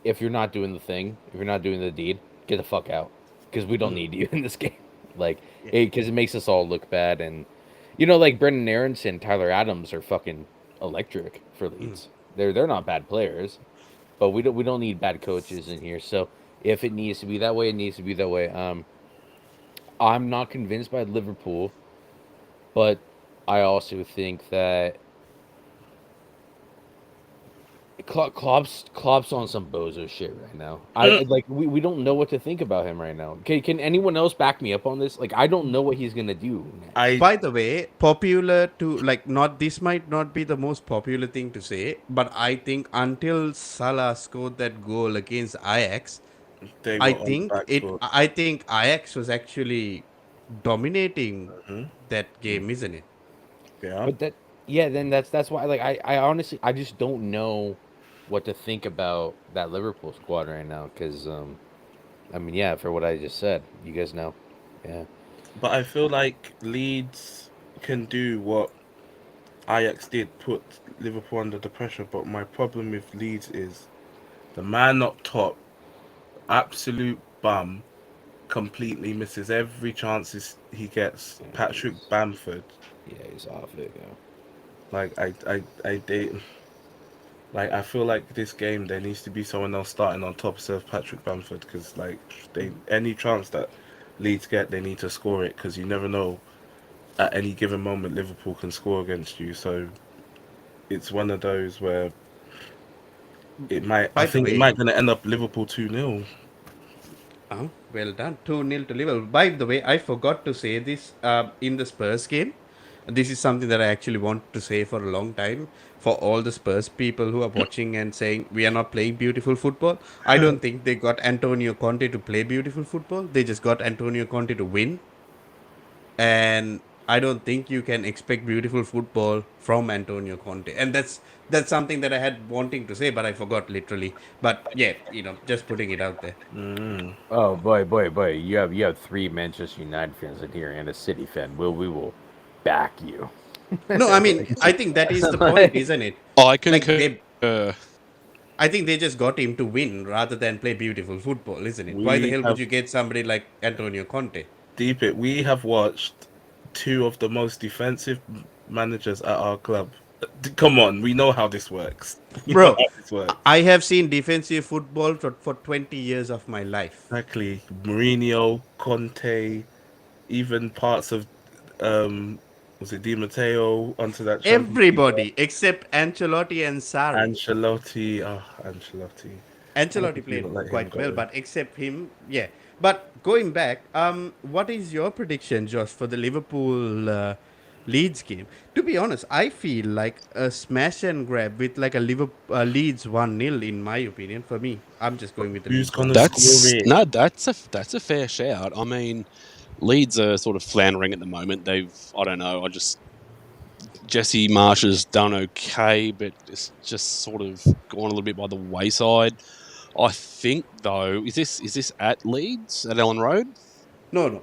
If you're not doing the thing, if you're not doing the deed, get the fuck out, because we don't need you in this game. Like, because it makes us all look bad, and like Brendan Aronson, Tyler Adams are fucking electric for Leeds. They're not bad players, but we don't need bad coaches in here. So if it needs to be that way, it needs to be that way. I'm not convinced by Liverpool, but I also think that Klopp's on some bozo shit right now. We don't know what to think about him right now. Can anyone else back me up on this? Like, I don't know what he's gonna do next. By the way, popular to not this might not be the most popular thing to say, but I think until Salah scored that goal against Ajax, They were I on think back foot. I think Ajax was actually dominating that game, isn't it? Yeah. But then that's why, like, I honestly, I just don't know what to think about that Liverpool squad right now, because I mean, yeah, for what I just said, you guys know, yeah. But I feel like Leeds can do what Ajax did, put Liverpool under the pressure. But my problem with Leeds is the man up top, absolute bum, completely misses every chance he gets. Yeah, Patrick Bamford. Yeah, he's off it, yeah. Like I feel like this game there needs to be someone else starting on top of Patrick Bamford, because any chance that Leeds get, they need to score it, because you never know at any given moment Liverpool can score against you. So it's one of those where it might. I think it might going to end up Liverpool 2-0. Oh, well done. 2-0 to Liverpool. By the way, I forgot to say this in the Spurs game. This is something that I actually want to say for a long time. For all the Spurs people who are watching and saying we are not playing beautiful football, I don't think they got Antonio Conte to play beautiful football. They just got Antonio Conte to win. And I don't think you can expect beautiful football from Antonio Conte. And that's something that I had wanting to say, but I forgot literally. But yeah, just putting it out there. Oh boy! You have 3 Manchester United fans in here and a City fan. We will back you. No, I mean, I think that is the point, isn't it? I concur. I think they just got him to win rather than play beautiful football, isn't it? Why the hell would you get somebody like Antonio Conte? Deep it. We have watched 2 of the most defensive managers at our club. Come on, we know how this works. Bro, I have seen defensive football for 20 years of my life. Exactly. Mourinho, Conte, even parts of was it Di Matteo onto that? Everybody except Ancelotti and Sarri. Ancelotti played quite well, but except him, yeah. But going back, what is your prediction, Josh, for the Liverpool Leeds game? To be honest, I feel like a smash and grab with like a Leeds 1-0 in my opinion. For me, I'm just going with the Who's Leeds. gonna score it? No, that's a fair shout. I mean, Leeds are sort of floundering at the moment. Jesse Marsh has done okay, but it's just sort of gone a little bit by the wayside. I think though, is this at Leeds at Ellen Road? No.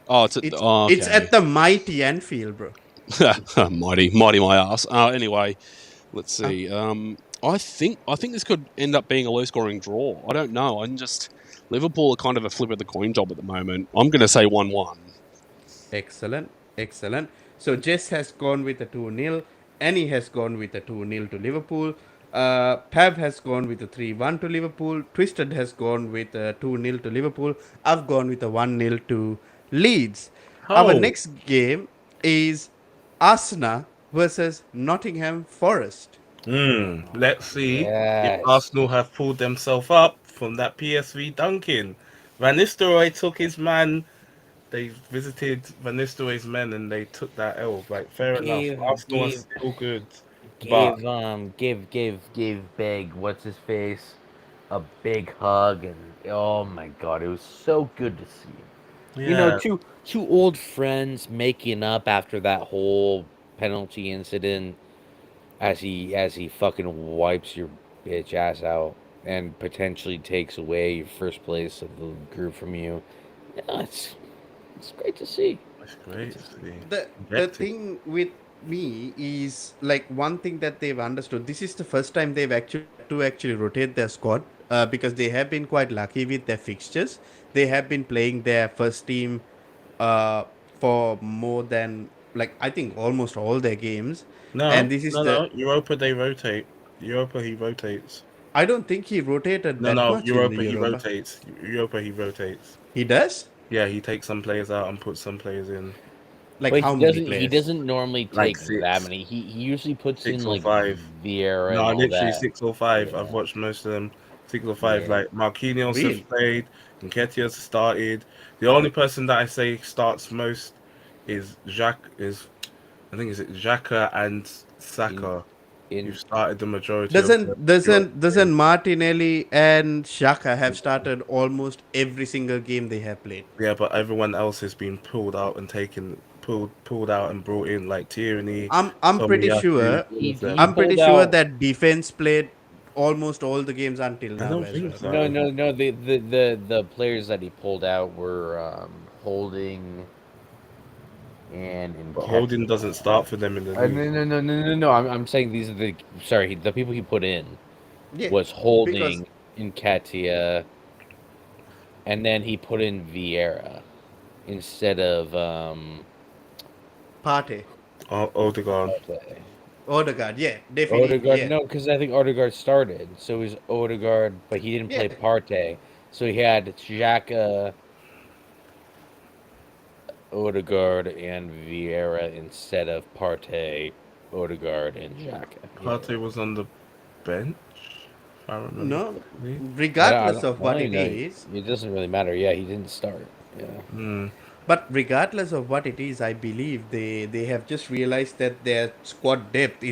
Oh, it's at the mighty Anfield, bro. mighty my ass. Anyway, let's see. I think this could end up being a low-scoring draw. I don't know. Liverpool are kind of a flip of the coin job at the moment. I'm going to say 1-1. Excellent. So Jess has gone with a 2-0. Annie has gone with a 2-0 to Liverpool. Pav has gone with a 3-1 to Liverpool. Twisted has gone with a 2-0 to Liverpool. I've gone with a 1-0 to Leeds. Our Oh, next game is Arsenal versus Nottingham Forest. let's see if Yes. Arsenal have pulled themselves up from that PSV dunking. Van Nistelrooy took his man. They visited Van Nistelrooy's men and they took that L. Like, fair enough. Gave Arsenal are gave still good, but gave big what's his face a big hug, and oh my god, it was so good to see. You know, yeah, two old friends making up after that whole penalty incident, as he fucking wipes your bitch ass out and potentially takes away your first place of the group from you. Yeah, it's great to see. that's Great great to to see. see. The Objective. thing with me is like one thing that they've understood. This is the first time they've actually had to actually rotate their squad because they have been quite lucky with their fixtures. They have been playing their first team uh, for more than like I think almost all their games, and No, this is no, the. no. Europa, they rotate. Europa, he rotates. I don't think he rotated No, that no, much in the Europa, he Europa. rotates. Europa, he rotates. He does. Yeah, he takes some players out and puts some players in. Like But how many he players? doesn't normally Like take that six, many. He usually puts in six or like five. Vieira and No, all literally that. 6 or 5. I've Yeah. watched most of them. 6 or 5. Yeah. Like Marquinhos has Really? played, Nketiah's started. The only person that I say starts most is Jacques. Is I think is it Xhaka and In Saka, who've in started the majority of the Doesn't games. Martinelli and Shaka have started almost every single game they have played? Yeah, but everyone else has been pulled out and taken pulled out and brought in, like Tierney, I'm pretty Tomiyasu, sure all of he I'm them. pretty pulled sure out. that defense played almost all the games until I now don't as think well. No, so. no, no. The players that he pulled out were Holding and But Holding Nketiah. doesn't start for them in the No, league. no, no, no, no, no. I'm saying these are the the people he put in Yeah, was because Holding, Nketiah, and then he put in Vieira instead of Partey, Odegaard. Partey. Odegaard, yeah, definitely, Odegaard, yeah, no, because I think Odegaard started, so it was Odegaard, but he didn't yeah. play Partey, so he had Xhaka, Odegaard, and Vieira instead of Partey, Odegaard, and Xhaka. Yeah, Partey was on the bench, if I remember No, correctly. regardless of well, what you it know, is, it doesn't really matter. Yeah, he didn't start. Yeah, Hmm, but regardless of what it is, I believe they have just realized that their squad depth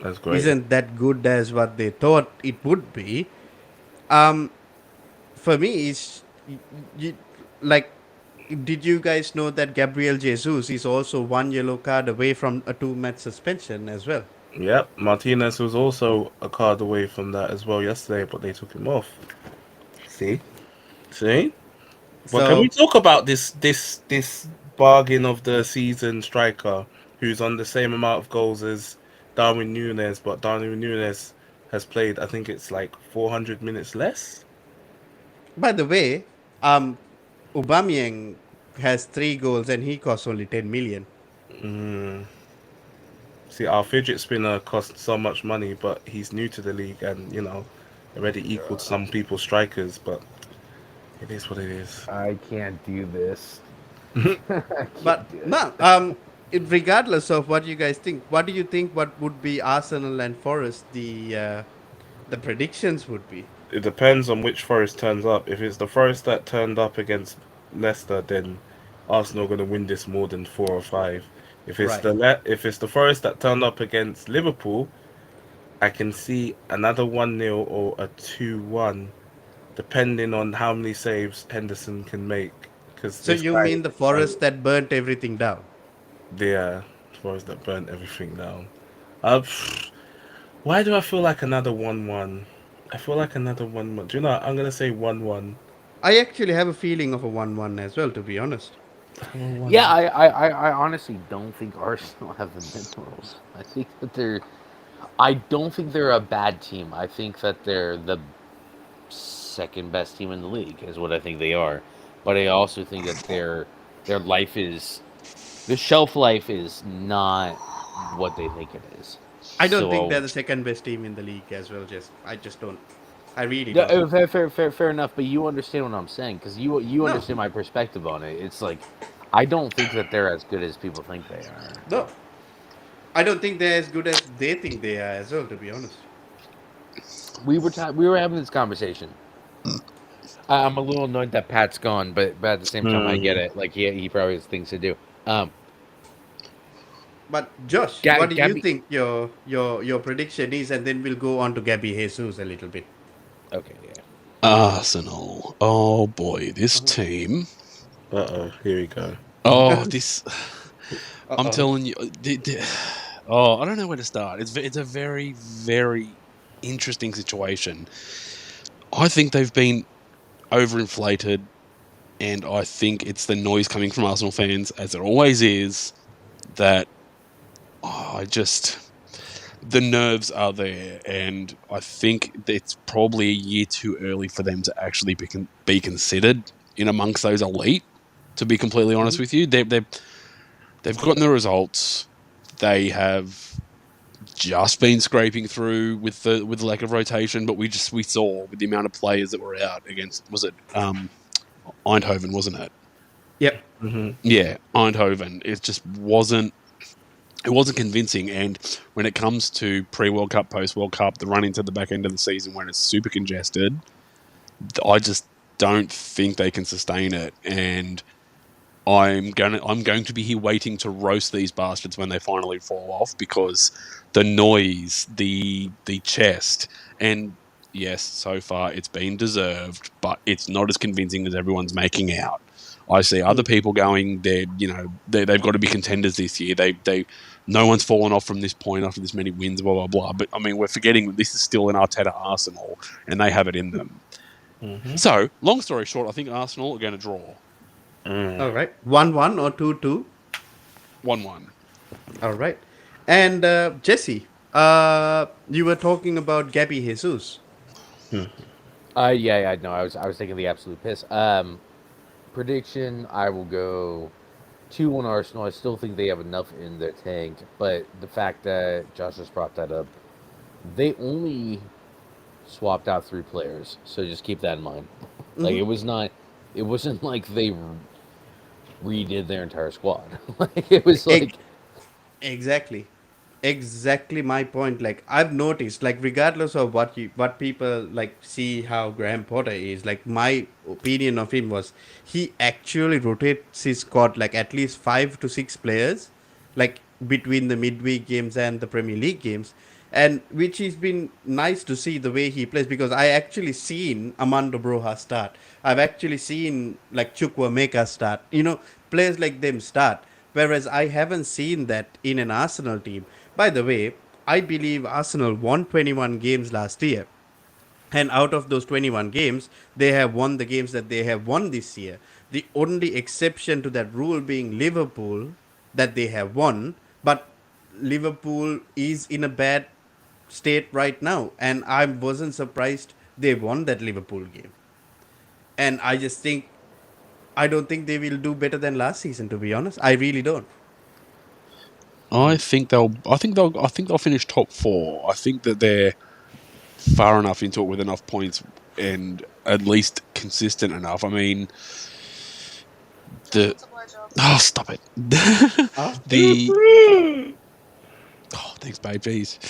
that's great. isn't that good as what they thought it would be. Um, for me, it's you, like, did you guys know that Gabriel Jesus is also one yellow card away from a 2-match suspension as well? Yep, Martinez was also a card away from that as well yesterday, but they took him off. See, see. But can we So, talk about this bargain of the season striker who's on the same amount of goals as Darwin Nunes, but Darwin Nunes has played, I think it's like 400 minutes less. by the way, um, Aubameyang has 3 goals and he costs only 10 million. Mm. See, our fidget spinner costs so much money, but he's new to the league and already equaled some people's strikers. But it is what it is. I can't do this. I But can't do it. no, regardless of what you guys think, what do you think? What would be Arsenal and Forest? The predictions would be It depends on which Forest turns up. If it's the Forest that turned up against Leicester, then Arsenal are going to win this more than 4 or 5. If it's right. if it's the Forest that turned up against Liverpool, I can see another 1-0 or a 2-1, depending on how many saves Henderson can make. Because So this you guy, mean the Forest that burnt everything down? the Forest that burnt everything down. Uh, why do I feel like another 1-1? I feel like another 1-1. Do you know? I'm gonna say 1-1. I actually have a feeling of a 1-1 as well, to be honest. Yeah, I honestly don't think Arsenal have the minerals. I think that they're. I don't think they're a bad team. I think that they're the second best team in the league, is what I think they are. But I also think that their life is the shelf life is not what they think it is. I don't think So- they're the second best team in the league as well. I just don't. I really Yeah, don't. fair enough. But you understand what I'm saying, because you No. understand my perspective on it. It's like I don't think that they're as good as people think they are. No. I don't think they're as good as they think they are as well, to be honest. We were having this conversation. I'm a little annoyed that Pat's gone, but at the same time, I get it. Like he probably has things to do. But Josh, what do you Gabby. think your prediction is, and then we'll go on to Gabby Jesus a little bit. Okay, yeah. Arsenal. Oh boy, this team. Here we go. Oh, this. I'm Uh-oh. telling you. Oh, I don't know where to start. It's a very, very interesting situation. I think they've been overinflated, and I think it's the noise coming from Arsenal fans, as it always is, that the nerves are there, and I think it's probably a year too early for them to actually be considered in amongst those elite. To be completely honest with you, they've gotten the results. They have just been scraping through with the lack of rotation, but we saw with the amount of players that were out against, was it Eindhoven, wasn't it? Yep. Yeah, Eindhoven. It just wasn't convincing. And when it comes to pre-World Cup, post-World Cup, the run into the back end of the season when it's super congested, I just don't think they can sustain it. And I'm going to be here waiting to roast these bastards when they finally fall off, because the noise, the chest, and yes, so far it's been deserved, but it's not as convincing as everyone's making out. I see other people going, they've got to be contenders this year. No one's fallen off from this point after this many wins, blah blah blah. But I mean, we're forgetting that this is still an Arteta Arsenal, and they have it in them. So, long story short, I think Arsenal are going to draw. All right. 1-1 or 2-2. 1-1. All right. And Jesse, you were talking about Gabby Jesus. Yeah, I know. I was taking the absolute piss. Prediction: I will go 2-1 Arsenal. I still think they have enough in their tank, but the fact that Josh just brought that up, they only swapped out 3 players, so just keep that in mind. Like it wasn't like they redid their entire squad. Like it was like Exactly my point. Like I've noticed, like regardless of what people like see how Graham Potter is, like my opinion of him was he actually rotates his squad like at least 5 to 6 players, like between the midweek games and the Premier League games, and which has been nice to see the way he plays, because I actually seen Amando Broja start. I've actually seen like Chukwuemeka start. Players like them start. Whereas I haven't seen that in an Arsenal team. By the way, I believe Arsenal won 21 games last year. And out of those 21 games, they have won the games that they have won this year. The only exception to that rule being Liverpool, that they have won. But Liverpool is in a bad state right now. And I wasn't surprised they won that Liverpool game. And I don't think they will do better than last season, to be honest. I really don't. I think they'll finish top 4. I think that they're far enough into it with enough points and at least consistent enough. I mean, stop it. Thanks, babe. Jeez.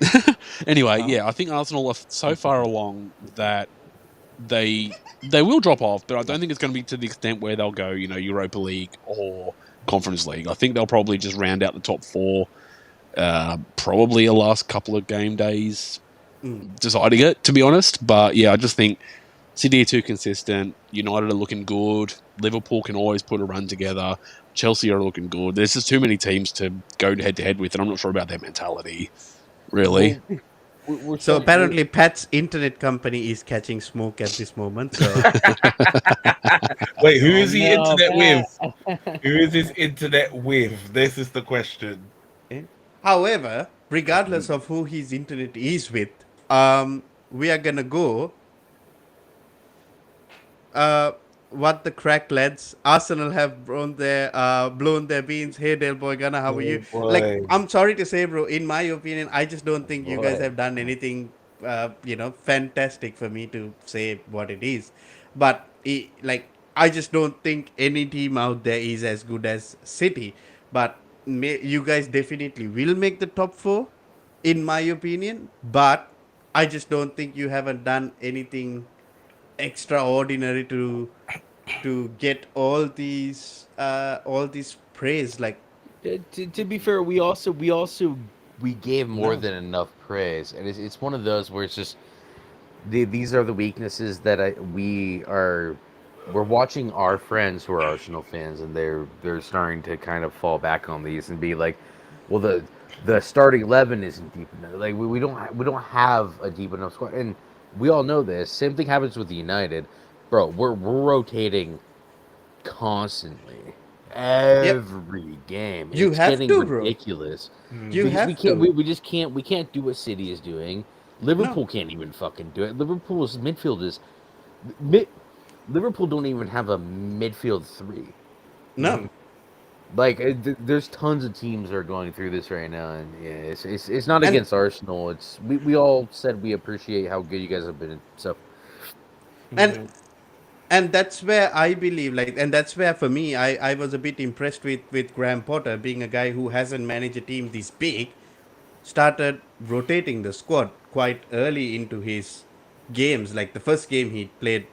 Okay. Anyway, yeah, I think Arsenal are so far along that they will drop off, but I don't think it's going to be to the extent where they'll go, Europa League or Conference League. I think they'll probably just round out the top 4, probably the last couple of game days deciding it, to be honest. But yeah, I just think City are too consistent. United are looking good. Liverpool can always put a run together. Chelsea are looking good. There's just too many teams to go head to head with, and I'm not sure about their mentality, really. So apparently Pat's internet company is catching smoke at this moment. So Wait, who is he no, internet Pat. with? Who is his internet with? This is the question. however, regardless of who his internet is with, we are gonna go what the crack, lads? Arsenal have blown their beans. Hey, Del Boy Gunner, how are you? Oh Like, boy. I'm sorry to say, bro. In my opinion, I just don't think you guys Boy. have done anything, fantastic for me to say what it is. But I just don't think any team out there is as good as City. But you guys definitely will make the top four, in my opinion. But I just don't think you haven't done anything extraordinary to get all these praise. Like, To be fair, we gave more no. than enough praise, and it's one of those where it's just these are the weaknesses that we're watching our friends who are Arsenal fans, and they're starting to kind of fall back on these and be like, well, the starting 11 isn't deep enough. Like we don't have a deep enough squad, and we all know this. Same thing happens with United, bro. We're rotating constantly Yep, every game. you It's have getting to, bro. ridiculous You because have to. we just can't do what City is doing. No, Liverpool can't even fucking do it. Liverpool's midfield is mid, Liverpool don't even have a midfield three. no. Like there's tons of teams that are going through this right now, and yeah, it's not and against Arsenal. It's we all said we appreciate how good you guys have been. So and and that's where I believe, like, and that's where for me, I was a bit impressed with Graham Potter, being a guy who hasn't managed a team this big, started rotating the squad quite early into his games. Like the first game he played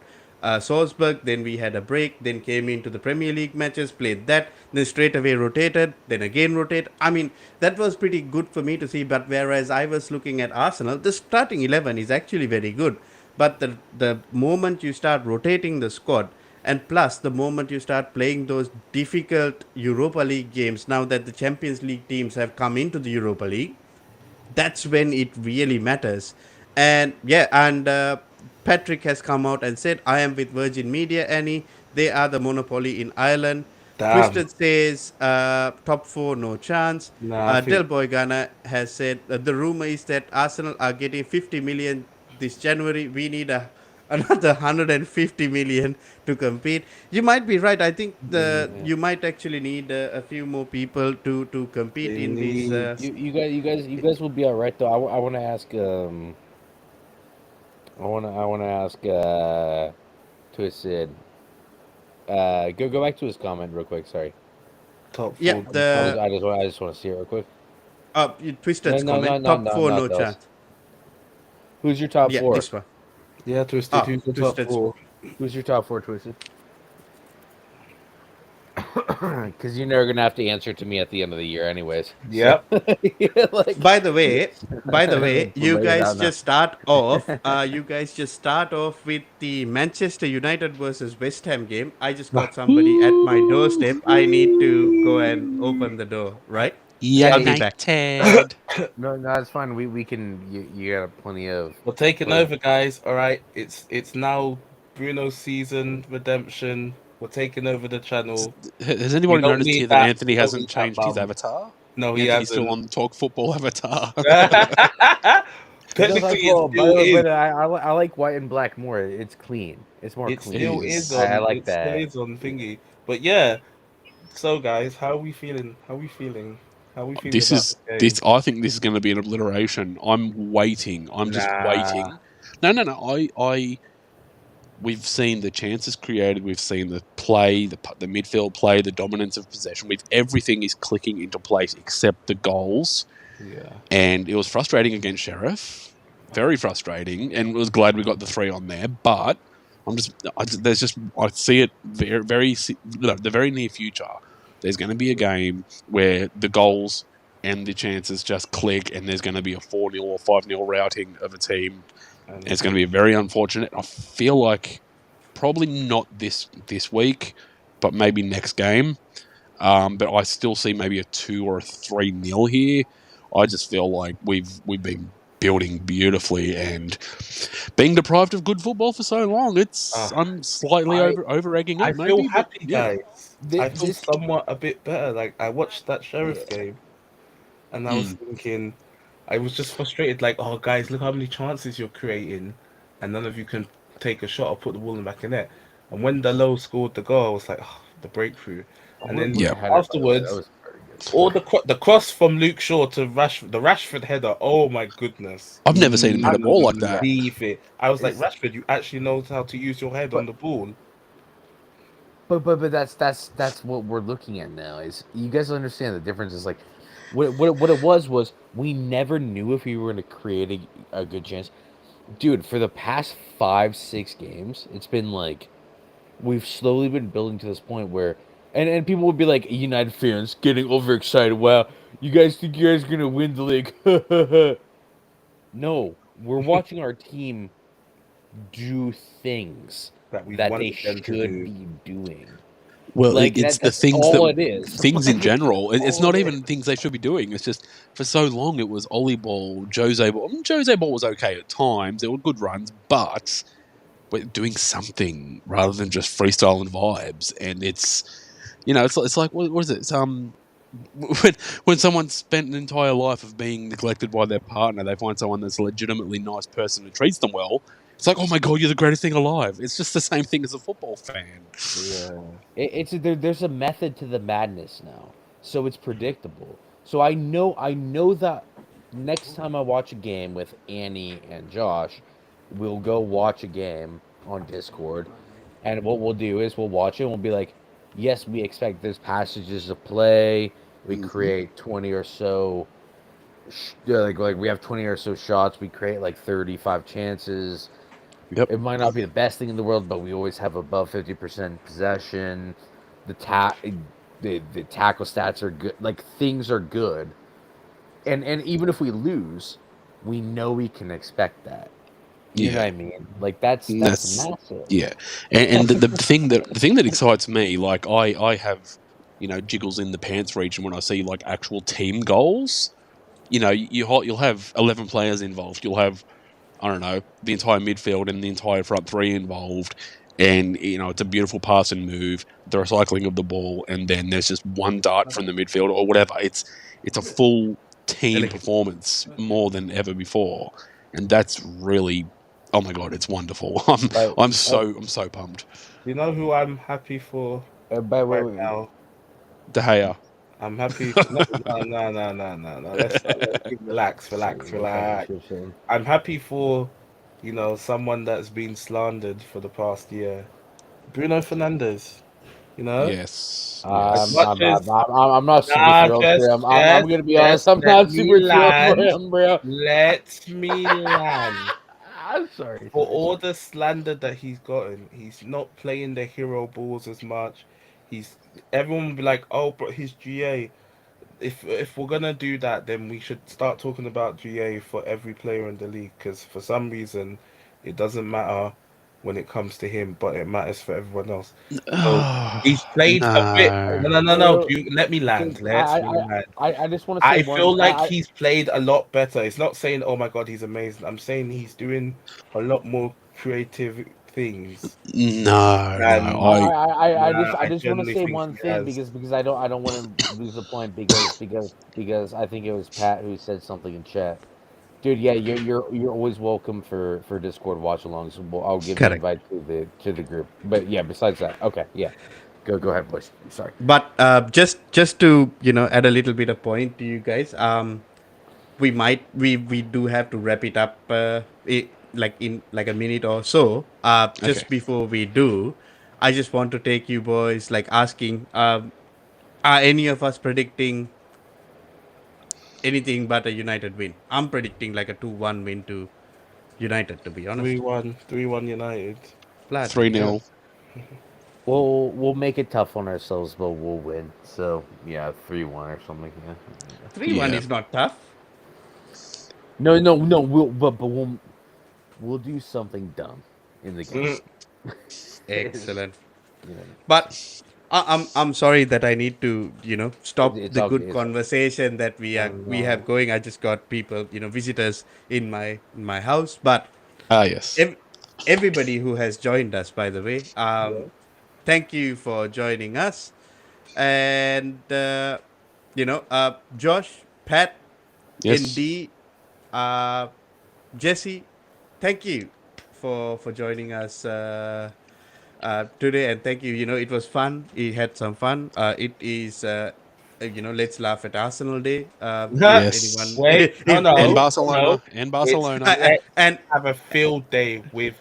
Salzburg, then we had a break, then came into the Premier League matches, played that, then straight away rotated, then again rotate. I mean, that was pretty good for me to see. But whereas I was looking at Arsenal, the starting 11 is actually very good. But the moment you start rotating the squad, and plus the moment you start playing those difficult Europa League games, now that the Champions League teams have come into the Europa League, that's when it really matters. And yeah, and Patrick has come out and said, I am with Virgin Media, Annie. They are the monopoly in Ireland. Damn. Twisted says, top four, no chance. Nah, I Del think Boy Ghana has said, the rumor is that Arsenal are getting 50 million this January. We need another 150 million to compete. You might be right. I think yeah, you might actually need a few more people to compete they in these. need. you guys will be all right though. I want to ask I want to ask Twisted. Go back to his comment real quick. Sorry, Top Yeah, four. the I just want to see it real quick. Twisted's comment. Top four, no Not those. chance. Who's your top Yeah, four? this one. Yeah, Twisted. Ah, Who's the top Twisted's. four? Who's your top four, Twisted? Because you're never gonna have to answer to me at the end of the year, anyways. So, Yep. yeah, like, By the way, you lay it guys out now. just start off. You guys just start off with the Manchester United versus West Ham game. I just got somebody at my doorstep. I need to go and open the door. Right? I'll be back. United. No, it's fine. We can. You got plenty of. We're taking over, guys. All right. It's now Bruno's season redemption. We're taking over the channel. Has We anybody don't noticed need here that that. Anthony We don't hasn't need that changed his bum. avatar? No, he Anthony's still hasn't. on Talk Football avatar. Technically, it By still the way, is. but I like white and black more. It's clean. It's more It clean. It still is. is I on. like It still that. is on thingy. But yeah. So, guys, how are we feeling? How are we feeling? How are we feeling This about is the game? this. I think this is going to be an obliteration. I'm waiting. I'm just Nah. waiting. No. We've seen the chances created. We've seen the play, the midfield play, the dominance of possession. Everything is clicking into place except the goals. Yeah. And it was frustrating against Sheriff, very frustrating, and was glad we got the 3 on there. But I see it the very near future. There's going to be a game where the goals and the chances just click, and there's going to be a 4-0 or 5-0 routing of a team. And it's going to be very unfortunate. I feel like probably not this week, but maybe next game. But I still see maybe a 2 or a 3-0 here. I just feel like we've been building beautifully and being deprived of good football for so long. I'm slightly over egging I it, feel maybe. happy, But yeah, guys. I feel This somewhat a bit better. Like I watched that Sheriff game, and I was thinking, I was just frustrated. Like, oh, guys, look how many chances you're creating, and none of you can take a shot or put the ball in the back of net. And when Dalot scored the goal, I was like, oh, the breakthrough. And then Yeah. afterwards, That was very good. all the cross from Luke Shaw to the Rashford header. Oh my goodness! I've never seen him hit a ball like that. Leave it. I was like, It's- Rashford, you actually know how to use your head But- on the ball. But that's what we're looking at now. Is you guys understand the difference? Is like what it was we never knew if we were going to create a good chance, dude. For the past 5-6 games, it's been like we've slowly been building to this point where, and people would be like, United fans getting overexcited. Wow, you guys think you guys are gonna win the league? No, we're watching our team do things That we that they wanted them to should do. be doing. Well, Like it's the that's things all that it is. things in general. It's all not it even things they should be doing. It's just for so long it was Ollie ball, Jose ball. I mean, Jose ball was okay at times. There were good runs, but we're doing something rather than just freestyle and vibes. And it's it's like what is it? It's, when someone's spent an entire life of being neglected by their partner, they find someone that's a legitimately nice person who treats them well. It's like, oh my god, you're the greatest thing alive. It's just the same thing as a football fan. Yeah. There's a method to the madness now, so it's predictable. So I know that next time I watch a game with Annie and Josh, we'll go watch a game on Discord, and what we'll do is we'll watch it and we'll be like, yes, we expect there's passages of play. We Mhm. create 20 or so, like we have 20 or so shots. We create like 35 chances. Yep. It might not be the best thing in the world, but we always have above 50% possession. The tackle stats are good. Like things are good, and even if we lose, we know we can expect that. You know Yeah. what I mean? Like that's That's massive. yeah, and the thing that excites me, like I have, jiggles in the pants region when I see like actual team goals. You'll have 11 players involved. You'll have, I don't know, the entire midfield and the entire front three involved, and it's a beautiful pass and move, the recycling of the ball, and then there's just one dart from the midfield or whatever. It's a full team Elegant. performance more than ever before, and that's really, oh my god, it's wonderful. But I'm so pumped. You know who I'm happy for but right now? De Gea. I'm happy. No. Let's relax. I'm happy for, someone that's been slandered for the past year. Bruno Fernandes. You know, Yes, as I'm, much I'm, as I'm not super thrilled for him. I'm gonna be honest. I'm let not me super thrilled for land. him, bro. Let me land. I'm sorry. For all the slander that he's gotten, he's not playing the hero balls as much. He's Everyone will be like, oh, but he's GA. If we're gonna do that, then we should start talking about GA for every player in the league. Because for some reason, it doesn't matter when it comes to him, but it matters for everyone else. So he's played a bit. no. No. Let me land. Dude, Let me land. I just want to say I one. feel like he's played a lot better. It's not saying, oh my god, he's amazing. I'm saying he's doing a lot more creative things. No, no. And I I just want to generally say think one he thing has. because I don't want to lose the point because I think it was Pat who said something in chat. Dude, yeah, you're always welcome for Discord watch alongs. So I'll give the Correct. invite to the group. But yeah, besides that, okay, yeah, go ahead, boys. Sorry. But just to add a little bit of point to you guys, we do have to wrap it up like in like a minute or so. Okay. Just before we do, I just want to take you boys like asking, are any of us predicting anything but a United win? I'm predicting like a 2-1 win to United, to be honest. 3-1, 3-1 United. Bloody 3-0. hell. We'll make it tough on ourselves, but we'll win. So yeah, 3-1 or something. Yeah. 3-1 Yeah. is not tough. No. We'll do something dumb in the game. Excellent. You know, But I'm sorry that I need to stop it's the okay. good conversation that we have going. I just got people visitors in my house. But Ah, yes. everybody who has joined us, by the way, thank you for joining us. And Josh, Pat, Yes. ND, Jesse, thank you for joining us today, and thank you. It was fun. We had some fun. It is, let's laugh at Arsenal Day. If Yes. anyone, Wait, no, if And any, no, no. Barcelona. And It's Barcelona. let's and have a field day with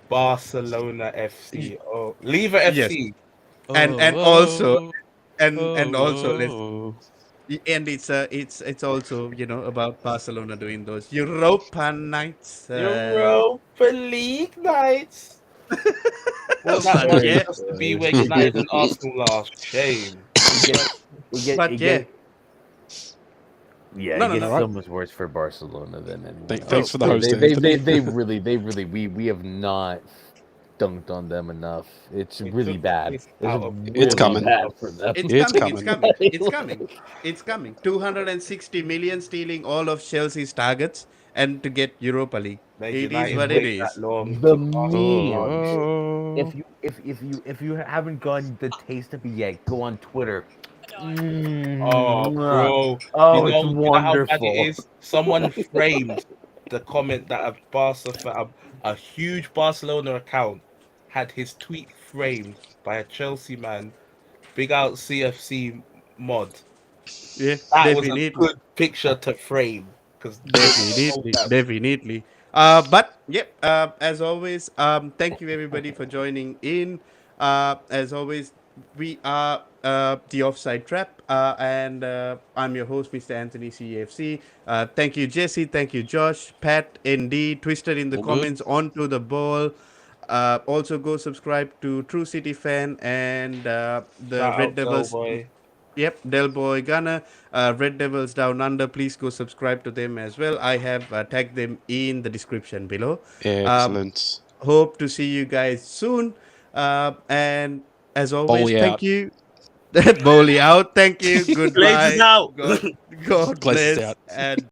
Barcelona FC. Oh, Lever yes, FC. and also Oh, and also let's oh. and it's also about Barcelona doing those Europa nights. Europa League nights. All that But was yeah, just to be where It United and gets Arsenal are. Shame. it gets but it yeah, gets yeah, no, it no, gets no. so much worse for Barcelona than anyone Thanks else. for the host, They Anthony. we have not dunked on them enough. It's We really took the bad. piss It's out of It's really coming. bad for them. It's It's coming. It's coming. coming. It's coming. It's coming. 260 million stealing all of Chelsea's targets and to get Europa League. Made It is United what it wait that is. long. The Took Arsenal memes. months. Oh. If you haven't gotten the taste of it yet, go on Twitter. Oh, Mwah. bro. Oh, it's You know how bad it wonderful. is? Someone framed the comment that a a huge Barcelona account had his tweet framed by a Chelsea man. Big out CFC mod. Yeah, That was a definitely. good picture to frame because Definitely, definitely. But yep. As always, thank you everybody for joining in. As always, we are the Offside Trap, and I'm your host, Mr. Anthony CFC. Thank you, Jesse. Thank you, Josh, Pat, ND, Twisted in the All good. comments, onto the ball. Also, go subscribe to True City Fan and the shout Red out Del Devils. Boy. Yep, Del Boy Gunner, Red Devils Down Under. Please go subscribe to them as well. I have tagged them in the description below. Um, Excellent. hope to see you guys soon. And as always, Bowley thank out. you. Bowley out. Thank you. Blazers Goodbye. out. God Glazes bless. out. And